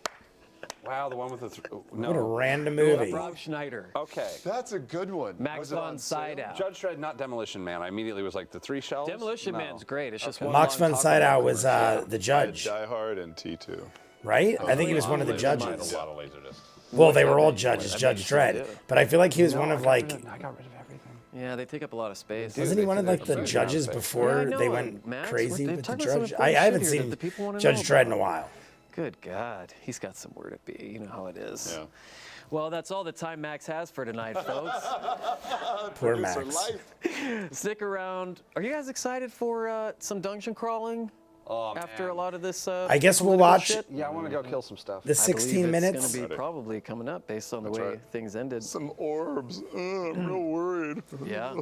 Wow, the one with the What a no. random movie. Rob Schneider. Okay. That's a good one. Max Was it von on sale? Sydow. Judge Dredd, not Demolition Man. I immediately was like the 3 shells. Demolition No. Man's great. It's just one Max long von talk Sydow about was commercial. the judge. Die Hard and T2. right? I think he was one of the A judges. lot of Laserdisc. Well, they were all judges, I Judge bet you Dredd. do. But I feel like he was one of like, I got rid of everything. Yeah, they take up a lot of space. wasn't he one of like the Dude, judges yeah, before I know they it, went Max. crazy We're with the talking about some judge? important I haven't shit here that seen the people wanna Judge know Dredd in a about. while. Good God, he's got somewhere to be. You know how it is. Yeah. Well, that's all the time Max has for tonight, folks. Poor Max. Stick around. Are you guys excited for some dungeon crawling after a lot of this? I guess we'll political watch shit? Yeah, I want to go kill some stuff. the I 16 believe minutes. It's going to be probably coming up based on the way right. things ended. Some orbs. I'm real worried. Yeah.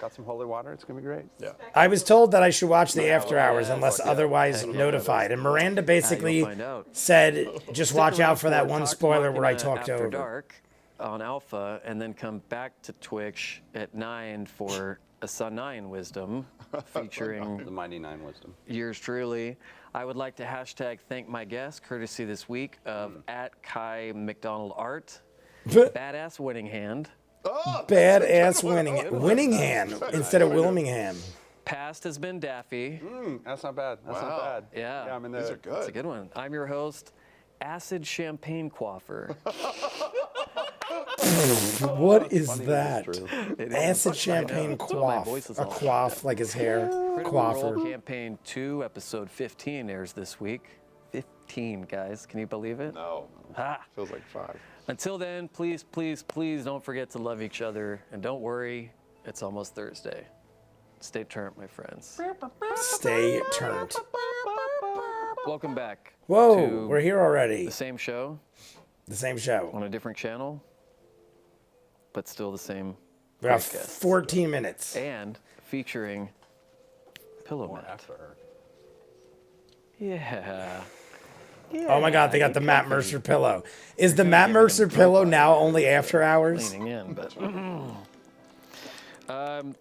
Got some holy water. It's gonna be great. Yeah. I was told that I should watch the after hours yeah, unless fuck yeah. otherwise Heck yeah. notified. And Miranda basically You'll find out. said, just Stick watch around out for that one Talk spoiler where I Machina talked After over. Dark on Alpha, and then come back to Twitch at 9 for a Sun 9 Wisdom featuring The Mighty Nine Wisdom. yours truly. I would like to hashtag thank my guest, courtesy this week of at Kai McDonald Art, Badass Winning Hand. Badass winning hand instead of Wilmingham. Past has been Daffy. That's not bad. That's not bad. Yeah. Yeah, I'm in These there. are good. That's a good one. I'm your host, Acid Champagne Coiffer. What is Funny that? true. Acid champagne That's what my quaff. voice is A all quaff like his hair. Critical Role Quaffer. Campaign 2, Episode 15 airs this week. 15, guys. Can you believe it? No. Ah. Feels like 5. Until then, please, please, please don't forget to love each other. And don't worry, it's almost Thursday. Stay turned, my friends. Stay turned. Welcome back. Whoa, to we're here already. the same show The same show. on a different channel, but still the same We got great guests. 14 minutes. And featuring Pillow More Matt. after her. Yeah. Oh my God, they got the Matt Mercer pillow. Is the Matt Mercer pillow now only after hours? Leaning in, but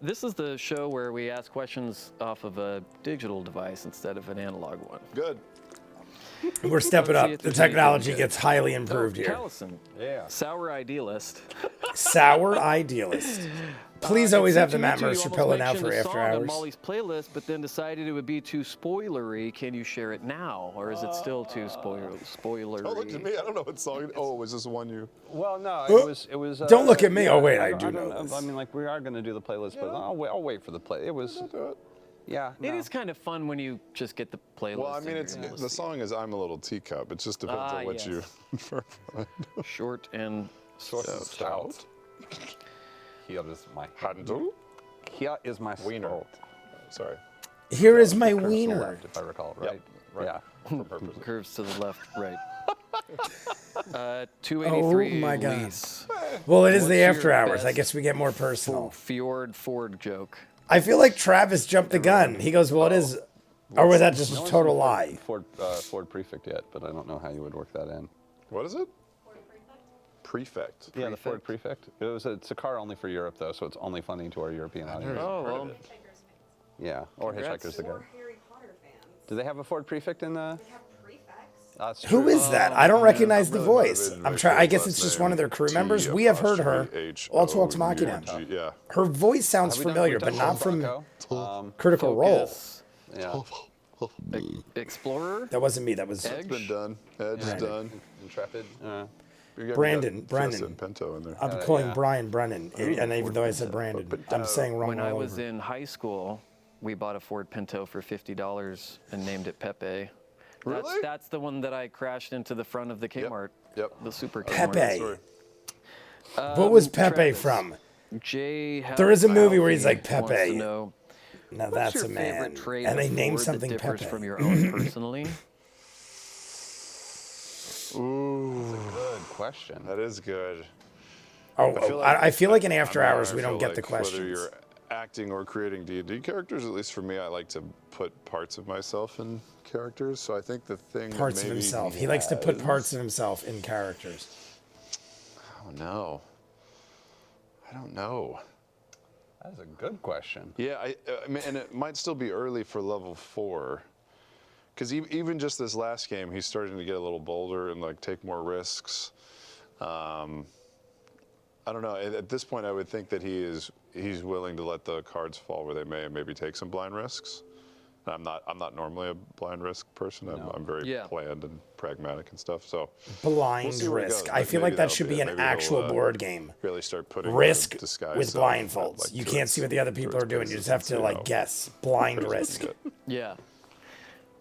this is the show where we ask questions off of a digital device instead of an analog one. Good. We're stepping See up. if The there's anything technology good. gets highly improved here. Callison, Yeah. sour idealist. Sour idealist. Please always have the Matt You Mercer almost pillow now mentioned for a after song on hours. Molly's playlist, but then decided it would be too spoilery. Can you share it now, or is it still too spoilery? Don't look at me. I don't know what song. Oh, was this the one you? Well, no, it was. Don't look at me. yeah, Oh, wait, I do don't know this. I mean, like we are going to do the playlist, but I'll wait for the play. It was. Yeah. It is kind of fun when you just get the playlist. Well, I mean, and it's you're able to the see song is "I'm a Little Teacup." It just depends on what you yes. prefer from it. short and Short and Stout. stout. Here is my Handle. Here is my Wiener. salt. Sorry. Here is my Curves to the wiener. left, if I recall, right? right. Yeah. For purposes. curves to the left, right. 283 Oh my God. lease. Well, it is What's the your after hours. I best guess we get more personal. Fjord Ford joke. I feel like Travis jumped the gun. He goes, well, it is. Or was that just a total lie? Ford prefect yet, but I don't know how you would work that in. What is it? Prefect. Yeah, the Ford prefect. It's a car only for Europe though, so it's only funny to our European audience. Oh, well, Yeah, or Congrats. Hitchhiker's the guy. Or Harry Potter fans. Do they have a Ford prefect in the? They have prefects. That's Who true. is that? I don't recognize the really voice. motivated to I'm make trying. sure I his guess last it's just name one of their crew members. We have heard her. All Talks Machina. Yeah. Her voice sounds Have we done- familiar, we've but done not from Bronco. Critical Role. Focus, Yeah. Explorer. That wasn't me. That was Edge. Been done. Edge is done. Intrepid. You got Brandon, Tessa Brennan. and Pinto in there. I'm calling yeah. Brian Brennan, and even though I said Brandon, I'm saying wrong When all I was over. in high school, we bought a Ford Pinto for $50 and named it Pepe. Really? That's the one that I crashed into the front of the Kmart. Yep. The super Pepe. Kmart. Sorry. What was Pepe Travis. from? Jay There is a movie where he's like wants to Pepe. know, Now what's that's your a man. favorite trait And they of named Ford something that differs Pepe. from your own personally? Good question. That is good. I feel like in after I'm hours there, we I don't feel get the like Whether questions. you're acting or creating D&D characters, at least for me, I like to put parts of myself in characters. So I think the thing that Parts of maybe himself. He likes to put was- parts of himself in characters. Oh no. I don't know. That's a good question. Yeah, I mean, and it might still be early for level 4, because even just this last game, he's starting to get a little bolder and like take more risks. I don't know. At this point, I would think that he's willing to let the cards fall where they may and maybe take some blind risks. I'm not normally a blind risk person. I'm very Yeah. planned and pragmatic and stuff. So Blind we'll see where it Risk. goes, I but feel maybe like that that'll should be be it. an Maybe he'll, actual board game. really start putting Risk disguise with stuff, blindfolds. like, You to can't its- see what the other to people its are doing. You basis just have and to see like how guess. Blind crazy we Risk. can get. Yeah.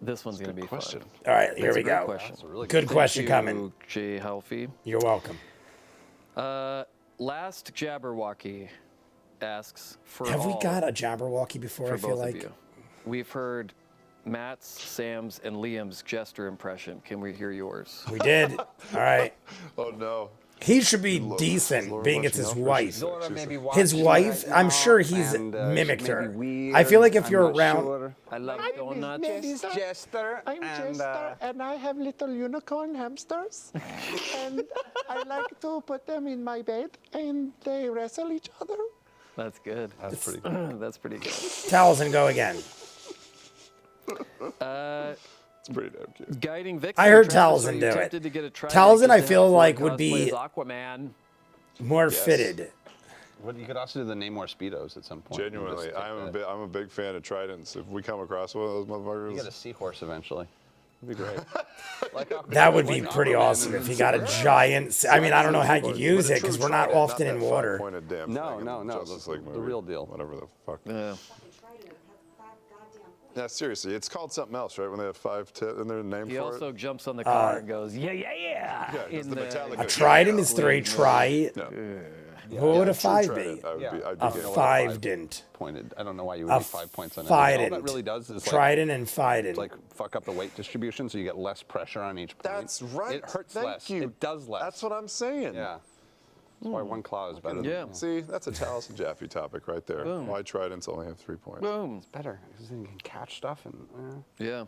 This one's going to be Question. fun. All right, here That's we a great go. question. That's a really Good question Thank coming. you, Jay Halfie. You're welcome. Last Jabberwocky asks for Have we all, got a Jabberwocky before? for I feel both like of you. We've heard Matt's, Sam's, and Liam's Jester impression. Can we hear yours? we did. All right. Oh no. He should be Laura- decent, Laura being it's watching his out for wife. she's- Zora she's- maybe His watching wife, right I'm now, sure he's and, mimicked she may her. be I weird, feel like if I'm you're not around, sure. I love donuts. He's Jester. I'm and, Jester, and I have little unicorn hamsters, and I like to put them in my bed, and they wrestle each other. That's good. That's pretty good. That's pretty good. Taliesin, go again. It's pretty damn cute. Guiding Vixen. I heard Travis, are Taliesin you do it. tempted to get a try Taliesin, just I to feel have like, Fjord would be- cosplay as Aquaman. More fitted. Well, you could also do the Namor Speedos at some point. Genuinely, Just take that. I'm a big fan of tridents. If we come across one of those motherfuckers, You get a seahorse eventually. It'd be great. Like Aquaman. That would be Like pretty Aquaman awesome and if he got a giant. I mean, I don't know how you'd use But a it because true we're not trident, often in that water. five-pointed damn No, thing in no, the no, Justice the League movie. real deal. Whatever the fuck. Yeah. Trident has 5 goddamn points. Yeah, seriously, it's called something else, right? When they have 5 in their name He for also it. jumps on the car and goes, yeah. Yeah, it's the Metallica. A trident is 3. Try. No. What would a True 5 be? trident, I'd Yeah. be A game with. 5 didn't. Pointed. I don't know why you would A need 5 points on it. All Fident. that really does is like, Trident and Fident. like fuck up the weight distribution, so you get less pressure on each point. That's right. It hurts Thank less. you. It does less. That's what I'm saying. Yeah. That's why one claw is better. Yeah. Than, See, that's a Taliesin Jaffe topic right there. Why tridents only have 3 points? Boom. It's better because then you can catch stuff and. Yeah.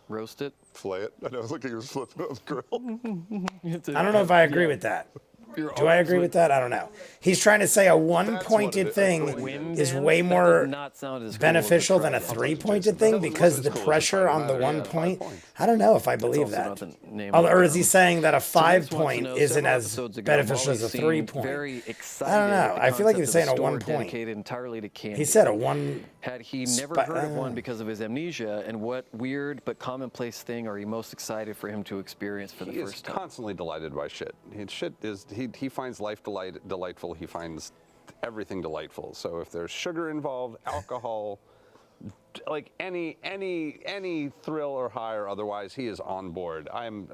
Roast it. Flay it. I know. Look, he was flipping on the grill. I don't know if I agree with that. Do I agree with that? I don't know. He's trying to say a one-pointed is. thing Wind is damage? way That more does not sound as cool beneficial as a than a trident. 3-pointed thing because the pressure on the 1 point. I don't know if I believe also that. not the name Oh, of or the is he term. saying that a So Vince wants to 5-point know, isn't several as episodes ago, beneficial as Molly a seemed 3-point? Very excited I don't know. at the I feel like he was concept saying of a 1 store point. dedicated entirely to candy. He said a 1. Had he never heard of one because of his amnesia, and what weird but commonplace thing are you most excited for him to experience for the He is first time? constantly delighted by shit. He finds life delightful. He finds everything delightful. So if there's sugar involved, alcohol, like any thrill or high or otherwise, he is on board. I'm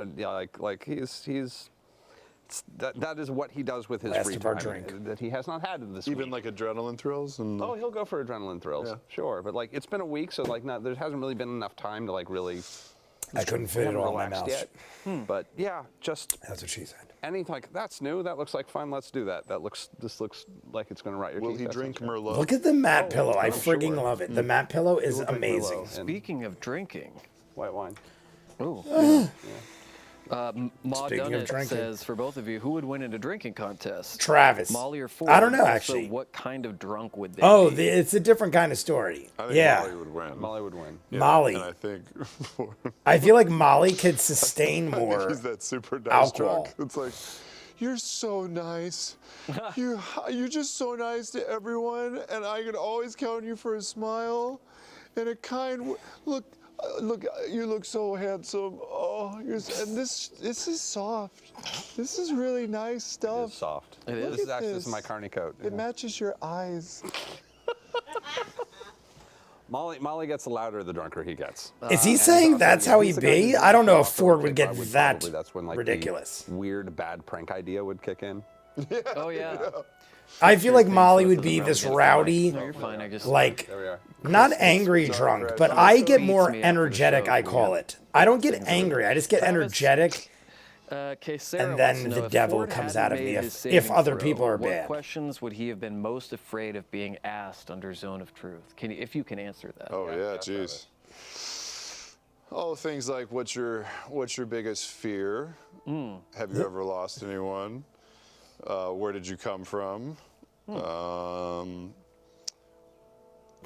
like he's that is what he does with his Last free of our time drink. that he has not had this Even week. like adrenaline thrills and. Oh, he'll go for adrenaline thrills, Yeah. sure. But like, it's been a week, so like, there hasn't really been enough time to like really. I couldn't fit it haven't all in my relaxed mouth. yet. But yeah, just That's what she said. anything like that's new. That looks like fun. Let's do that. This looks like it's going to rot your Will teeth. he That drink sounds good. Merlot? Look at the mat pillow. I I'm frigging sure. love it. The mat pillow is He'll drink amazing. Merlot and Speaking of drinking, white wine. oh, Ma Speaking of Dunnett drinking. says for both of you, who would win in a drinking contest? Travis. Molly or Ford? I don't know, Also, actually. what kind of drunk would they Oh, be? it's a different kind of story. I think Yeah. Molly would win. Molly would win. Yeah, Molly. And I think I feel like Molly could sustain I think more. he's that super nice alcohol. drunk. It's like, you're so nice. You're just so nice to everyone, and I can always count on you for a smile and a kind. Look, you look so handsome. Oh, and this is soft. This is really nice It stuff. is soft. It is. This is actually this. my carny coat. It matches your eyes. Molly gets louder the drunker he gets. Is he And saying also, that's yeah, how he's he'd the guy be? who's I don't know if also Ford would think get I would that probably- that's when, like, the ridiculous. weird bad prank idea would kick in. Oh yeah. I feel like Things Molly with would the be round this gets rowdy, No, you're fine. I just like There we are. not angry Sorry, drunk, Brad. but She I also get eats more me after the energetic, show. I call it. I don't get angry. I just get Travis- energetic. Okay, Sarah And wants then to the know if devil Ford comes hadn't out of made me his if saving other throw, people are what bad. questions would he have been most afraid of being asked under Zone of Truth? If you can answer that. Oh yeah, jeez. Oh, things like what's your biggest fear? Have you ever lost anyone? Where did you come from?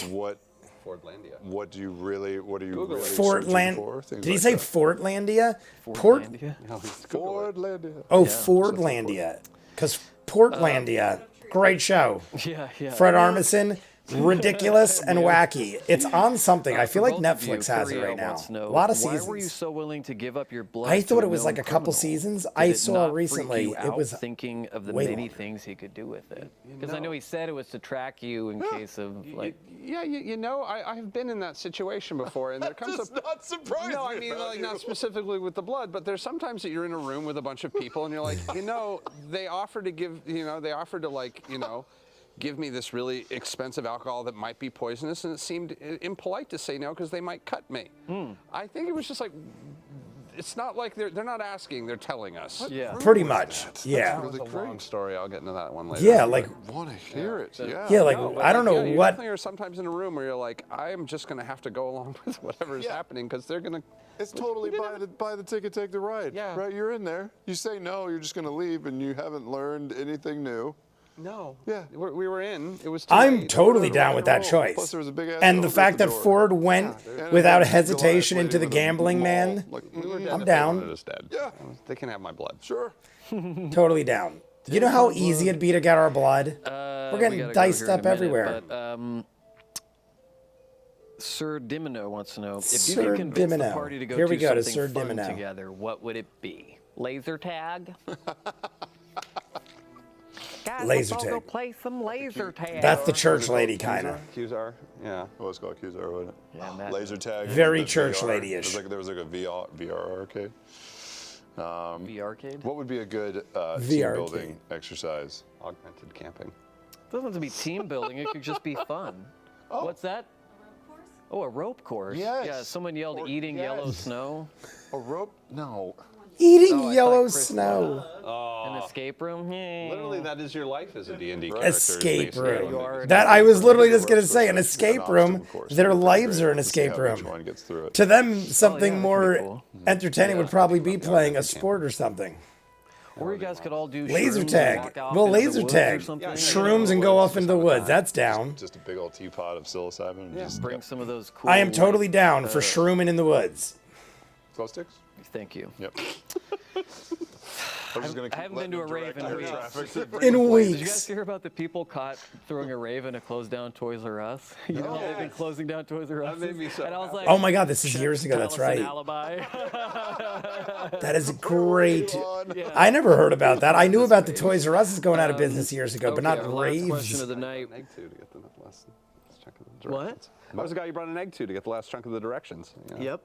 What Fordlandia. what are you really Google it. searching Fortland. for? Things Did he like say that. Fortlandia? Portlandia? No, he's Google it. Fordlandia. Oh, Fordlandia. Because Portlandia, great show. Yeah, yeah. Fred Armisen, ridiculous and wacky. It's on something. I feel For like both of you, Netflix has it Korea right now. wants to know, A lot of why seasons. were you so willing to give up your blood? I thought to it was like known a couple criminal? seasons. Did I it saw not freak recently you it out was thinking of the way many longer. things he could do with it. Because I know he said it was to track you in case of like. Yeah, you know, I've been in that situation before, and there comes does a. not surprise No, I me mean about like you. not specifically with the blood, but there's sometimes that you're in a room with a bunch of people, and you're like, you know, they offered to give, you know, they offered to like, you know, give me this really expensive alcohol that might be poisonous, and it seemed impolite to say no because they might cut me. I think it was just like. It's not like they're not asking; they're telling us. Yeah. pretty much. Yeah. That was a long story. I'll get into that one later. Yeah, like I want to hear it. Yeah. yeah, like No, but I don't know yeah, you what. definitely are sometimes in a room where you're like, I am just going to have to go along with whatever is happening because they're going to. It's totally buy the ticket, take the ride. Yeah. Right. You're in there. You say no, you're just going to leave, and you haven't learned anything new. No. Yeah. We were in. It was. Too I'm late. totally Rock down and with that roll. choice. Plus, there was a big ass And the elevator fact at that the door. Ford went And without there's a hesitation Goliath into the lady with a gambling maul. man, Like, We were dead I'm if they down. wanted us dead. Yeah. They can have my blood. Sure. totally down. You know how easy it'd be to get our blood? We're We getting gotta go diced here in a up minute, everywhere. But, Sir Dimino wants to know if you Sir could convince the Dimino. party to go Here do we go to something Sir fun Dimino. together. What would it be? Laser tag? Guys, Laser let's all go tag. play some laser tag. That's the church lady kind of. Qzar. Yeah. What was it called? Qzar, wasn't it? Yeah, Matt. Laser tag. Very the church VR. lady-ish. There was like a VR arcade. V-Arcade? What would be a good VR team building arcade. exercise? Augmented camping. It doesn't have to be team building. It could just be fun. What's that? Oh, a rope course. Yes. Yeah, someone yelled Or- eating yellow yes. snow. A rope? No. Eating Oh, I yellow thought Chris- snow. An escape room? Literally, that is your life as a D&D character. Escape room. You are an That I was literally just An gonna say an escape room. obstacle course Their would be lives great are an to see escape how each room. one gets through it. To them, something that could more be cool. entertaining would probably be playing a sport or something. Or you guys could all do Laser shrooms and tag. walk off Well, into the laser woods tag. or something. Shrooms and go off into the woods. That's down. Just a big old teapot of psilocybin. And just Bring some of those cool. I am totally white, down for shrooming in the woods. glow sticks. Thank you. Yep. I was just gonna I keep haven't letting been to a them rave direct in our weeks. traffic. In Did you guys weeks. hear about the people caught throwing a rave in a closed down Toys R Us? You know, they've been closing down Toys R Us. made me so And I was like, Oh my god, this is years ago. That's tell us an right. alibi. That is great. Yeah. I never heard about that. I knew about the Toys R Us going out of business years ago, but Okay, not our last question raves. of the night. An egg to get the last chunk of the What? directions. I was the guy you brought an egg to get the last chunk of the directions. You know, Yep.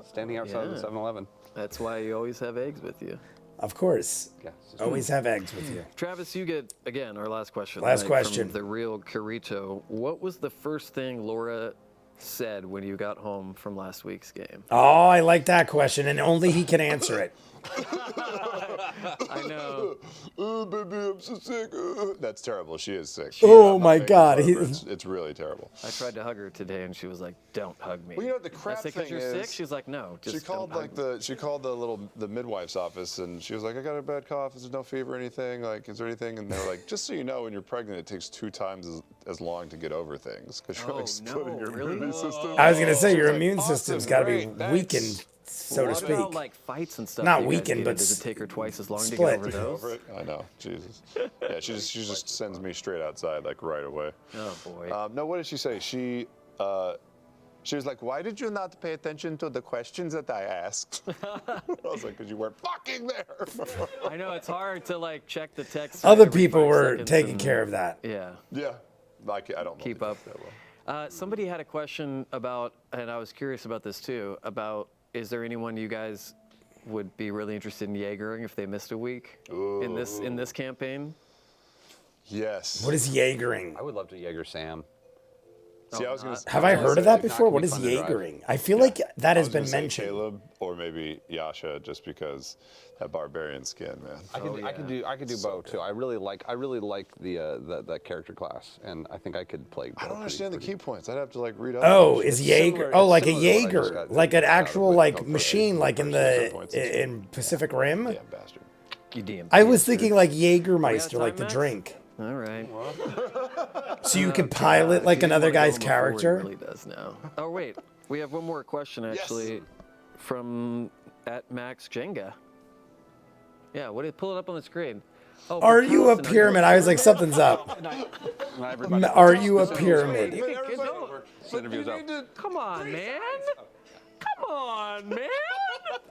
Standing outside of the Yeah. 7-Eleven. That's why you always have eggs with you. Of course. Yeah. Always have eggs with you. Travis, you get, again, our last question. Last tonight question. From the real Carito. What was the first thing Laura said when you got home from last week's game? Oh, I like that question, and only he can answer it. I know. Oh, baby, I'm so sick. That's terrible. She is sick. Oh I'm not my making God, fun of her. he- It's really terrible. I tried to hug her today, and she was like, "Don't hug me." Well, you know what the I crap said, "'Cause thing you're sick." is, She's like, "No, just She called don't like hug me." the midwife's office, and she was like, "I got a bad cough. Is there no fever or anything? Like, is there anything?" And they were like, "Just so you know, when you're pregnant, it takes 2 times as long to get over things because you're Oh, like splitting no, your really? immune system." I was gonna say your She's like, immune "Awesome, system's got to be great, that's- weakened, so to What speak. about like fights and stuff? Not you guys weakened, needed? but does it take her twice as long to split. get over those? Over it? I know, Jesus. Yeah, she just sends me straight outside like right away. Oh boy. No, what did she say? She was like, "Why did you not pay attention to the questions that I asked?" I was like, "Because you weren't fucking there." I know it's hard to like check the text. Other every people 5 were seconds taking and- care of that. Yeah. Yeah, like I don't know Keep the up. that well. Somebody had a question about, and I was curious about this too, about is there anyone you guys would be really interested in Jaegering if they missed a week in this campaign? Yes. What is Jaegering? I would love to Jaeger Sam. See, I was gonna. Have I heard of that before? Not What gonna is be fun to drive. Jaegering? I feel like that I has was gonna been say mentioned. Caleb or maybe Yasha, just because that barbarian skin, man. I could do Bo too. I really like the character class, and I think I could play. I don't understand the key points. I'd have to like read up. Oh, on it. is It's Jaeger? similar- Oh, it's like a similar to what I just Jaeger, got like an out of actual with like no machine, like in hit points and stuff. in Pacific Rim. Yeah, bastard. You DMT. I was thinking like Jägermeister, time, like the Max? drink. All right. So you could pilot like another guy's Before he character. really does now. Oh wait, we have one more question actually from @Max Jenga. Yeah, pull it up on the screen. Oh, Are you a pyramid? I was like, something's up. Not everybody. Are you a pyramid? This interview's up. Come on, man. Come on, man.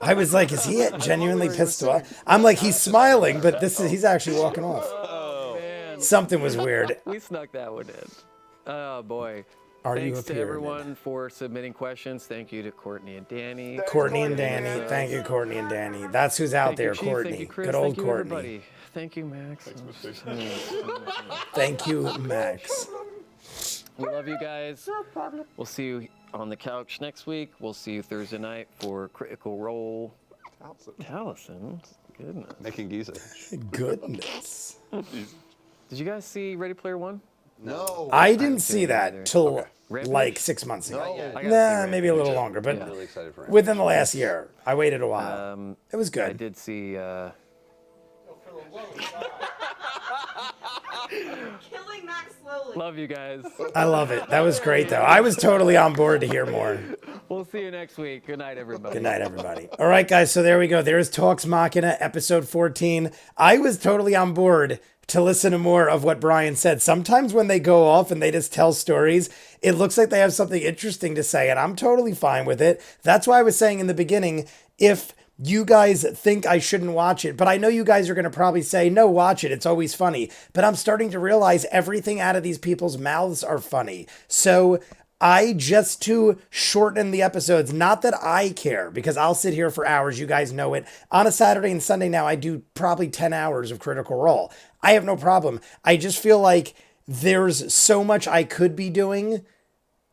I was like, is he genuinely pissed off? I'm like, he's smiling, but he's actually walking off. Oh, man. Something was weird. We snuck that one in. Oh, boy. Are you a Thanks to pyramid? everyone for submitting questions. Thank you to Courtney and Danny. Courtney and Danny. Thank you, Courtney and Danny. That's who's out there, Chief. Courtney. Thank you, Chris. Good old Thank you, Courtney. everybody. Thank you, Max. Thank you, Max. We love you guys. No problem. We'll see you on the couch next week. We'll see you Thursday night for Critical Role. Taliesin. Goodness. Making Giza. Goodness. Did you guys see Ready Player One? No. I didn't see that either. till Rampage? like 6 months ago. I gotta see Nah, maybe a Rampage. little longer, but Really excited for it. within the last year. I waited a while. It was I good. did see. Killing Max slowly. Love you guys. I love it. That was great, though. I was totally on board to hear more. We'll see you next week. Good night, everybody. Good night, everybody. All right, guys. So there we go. There's Talks Machina, episode 14. I was totally on board to listen to more of what Brian said. Sometimes when they go off and they just tell stories, it looks like they have something interesting to say, and I'm totally fine with it. That's why I was saying in the beginning, if you guys think I shouldn't watch it, but I know you guys are going to probably say, no, watch it. It's always funny. But I'm starting to realize everything out of these people's mouths are funny. So just to shorten the episodes, not that I care, because I'll sit here for hours. You guys know it. On a Saturday and Sunday now, I do probably 10 hours of Critical Role. I have no problem. I just feel like there's so much I could be doing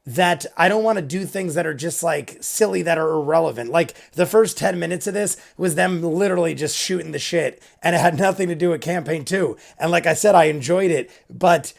that I don't want to do things that are just like silly, that are irrelevant. Like the first 10 minutes of this was them literally just shooting the shit, and it had nothing to do with campaign 2. And like I said, I enjoyed it, but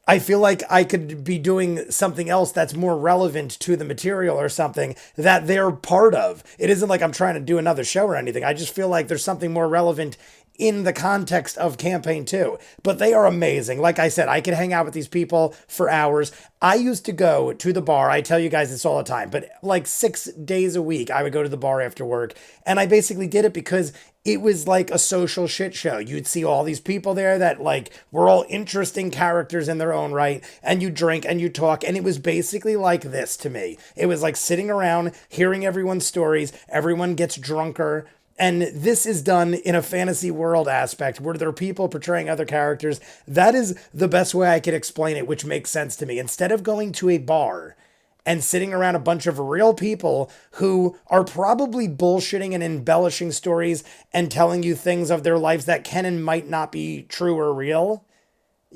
I feel like I could be doing something else that's more relevant to the material or something that they're part of. It isn't like I'm trying to do another show or anything. I just feel like there's something more relevant in the context of campaign 2. But they are amazing. Like I said, I could hang out with these people for hours. I used to go to the bar. I tell you guys this all the time, but like 6 days a week, I would go to the bar after work. And I basically did it because it was like a social shit show. You'd see all these people there that like were all interesting characters in their own right. And you drink and you talk. And it was basically like this to me. It was like sitting around, hearing everyone's stories. Everyone gets drunker. And this is done in a fantasy world aspect where there are people portraying other characters. That is the best way I could explain it, which makes sense to me. Instead of going to a bar and sitting around a bunch of real people who are probably bullshitting and embellishing stories and telling you things of their lives that can and might not be true or real,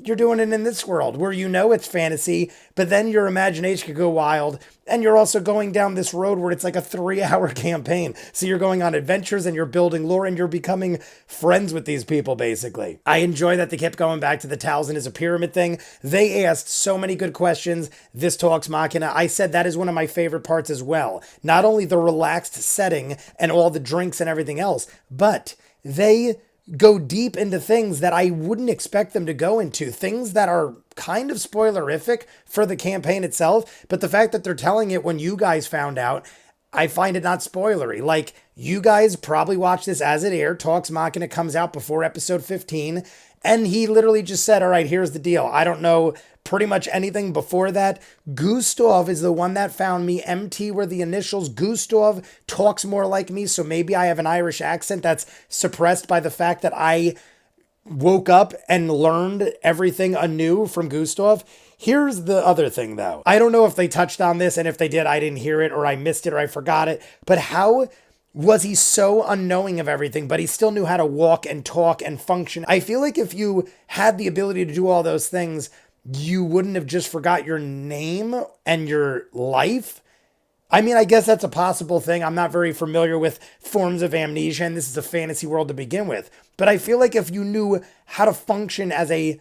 you're doing it in this world where you know it's fantasy, but then your imagination could go wild. And you're also going down this road where it's like a 3-hour campaign. So you're going on adventures and you're building lore and you're becoming friends with these people, basically. I enjoy that they kept going back to the Tal'dorei as a pyramid thing. They asked so many good questions. This Talks Machina, I said that is one of my favorite parts as well. Not only the relaxed setting and all the drinks and everything else, but they go deep into things that I wouldn't expect them to go into, things that are kind of spoilerific for the campaign itself, but the fact that they're telling it when you guys found out, I find it not spoilery. Like, you guys probably watched this as it aired. Talks Machina comes out before episode 15, and he literally just said, all right, here's the deal. I don't know pretty much anything before that. Gustav is the one that found me. MT were the initials. Gustav talks more like me, so maybe I have an Irish accent that's suppressed by the fact that I woke up and learned everything anew from Gustav. Here's the other thing, though. I don't know if they touched on this, and if they did, I didn't hear it, or I missed it, or I forgot it, but how was he so unknowing of everything, but he still knew how to walk and talk and function? I feel like if you had the ability to do all those things, you wouldn't have just forgot your name and your life. I mean, I guess that's a possible thing. I'm not very familiar with forms of amnesia, and this is a fantasy world to begin with. But I feel like if you knew how to function as a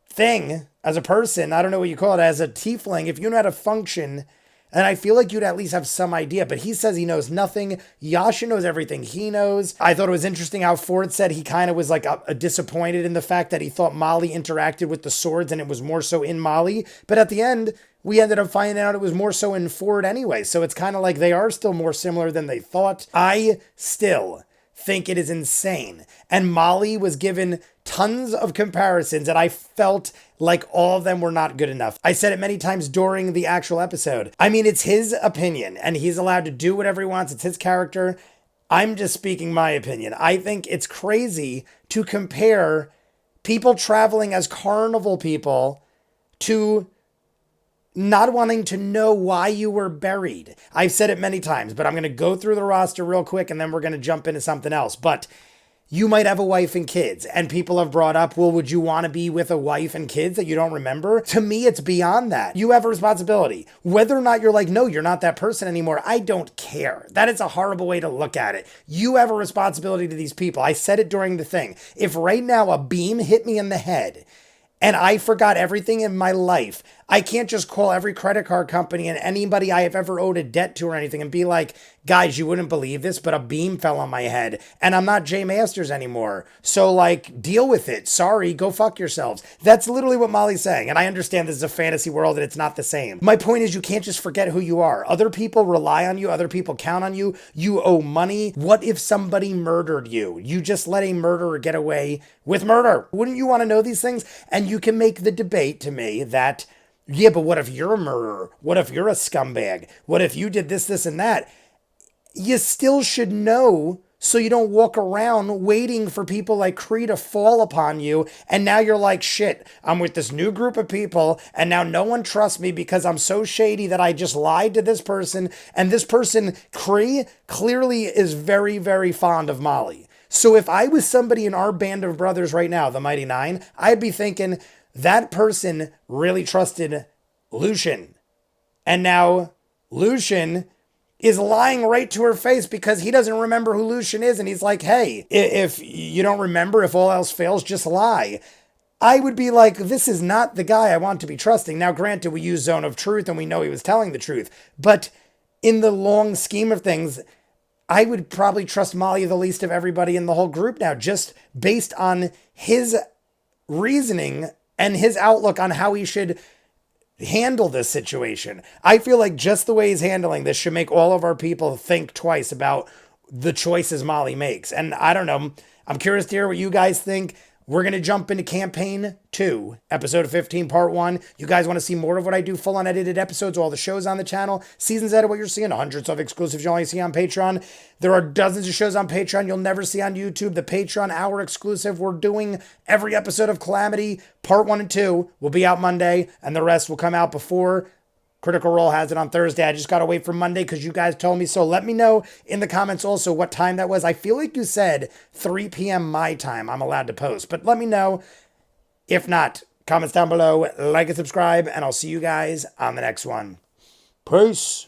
thing, as a person, I don't know what you call it, as a tiefling, if you knew how to function, and I feel like you'd at least have some idea. But he says he knows nothing. Yasha knows everything he knows. I thought it was interesting how Fjord said he kind of was like a disappointed in the fact that he thought Molly interacted with the swords and it was more so in Molly. But at the end, we ended up finding out it was more so in Fjord anyway. So it's kind of like they are still more similar than they thought. I still think it is insane. And Molly was given tons of comparisons and I felt like all of them were not good enough. I said it many times during the actual episode. I mean, it's his opinion and he's allowed to do whatever he wants. It's his character. I'm just speaking my opinion. I think it's crazy to compare people traveling as carnival people to not wanting to know why you were buried. I've said it many times, but I'm going to go through the roster real quick and then we're going to jump into something else. But you might have a wife and kids, and people have brought up, well, would you want to be with a wife and kids that you don't remember? To me, it's beyond that. You have a responsibility. Whether or not you're like, no, you're not that person anymore, I don't care. That is a horrible way to look at it. You have a responsibility to these people. I said it during the thing. If right now a beam hit me in the head and I forgot everything in my life, I can't just call every credit card company and anybody I have ever owed a debt to or anything and be like, guys, you wouldn't believe this, but a beam fell on my head and I'm not ViewMasters anymore. So like, deal with it. Sorry, go fuck yourselves. That's literally what Molly's saying. And I understand this is a fantasy world and it's not the same. My point is you can't just forget who you are. Other people rely on you. Other people count on you. You owe money. What if somebody murdered you? You just let a murderer get away with murder. Wouldn't you want to know these things? And you can make the debate to me that, yeah, but what if you're a murderer? What if you're a scumbag? What if you did this, this, and that? You still should know so you don't walk around waiting for people like Cree to fall upon you. And now you're like, shit, I'm with this new group of people and now no one trusts me because I'm so shady that I just lied to this person. And this person, Cree, clearly is very, very fond of Molly. So if I was somebody in our band of brothers right now, the Mighty Nein, I'd be thinking, that person really trusted Lucian. And now Lucian is lying right to her face because he doesn't remember who Lucian is. And he's like, hey, if you don't remember, if all else fails, just lie. I would be like, this is not the guy I want to be trusting. Now, granted, we use Zone of Truth and we know he was telling the truth. But in the long scheme of things, I would probably trust Molly the least of everybody in the whole group now, just based on his reasoning and his outlook on how he should handle this situation. I feel like just the way he's handling this should make all of our people think twice about the choices Molly makes. And I don't know, I'm curious to hear what you guys think. We're going to jump into campaign 2, episode 15, part 1. You guys want to see more of what I do, full unedited episodes, all the shows on the channel, seasons out of what you're seeing, hundreds of exclusives you only see on Patreon. There are dozens of shows on Patreon you'll never see on YouTube. The Patreon hour exclusive, we're doing every episode of Calamity, part 1 and 2 will be out Monday, and the rest will come out before. Critical Role has it on Thursday. I just got to wait for Monday because you guys told me so. Let me know in the comments also what time that was. I feel like you said 3 p.m. my time I'm allowed to post, but let me know. If not, comments down below, like and subscribe, and I'll see you guys on the next one. Peace.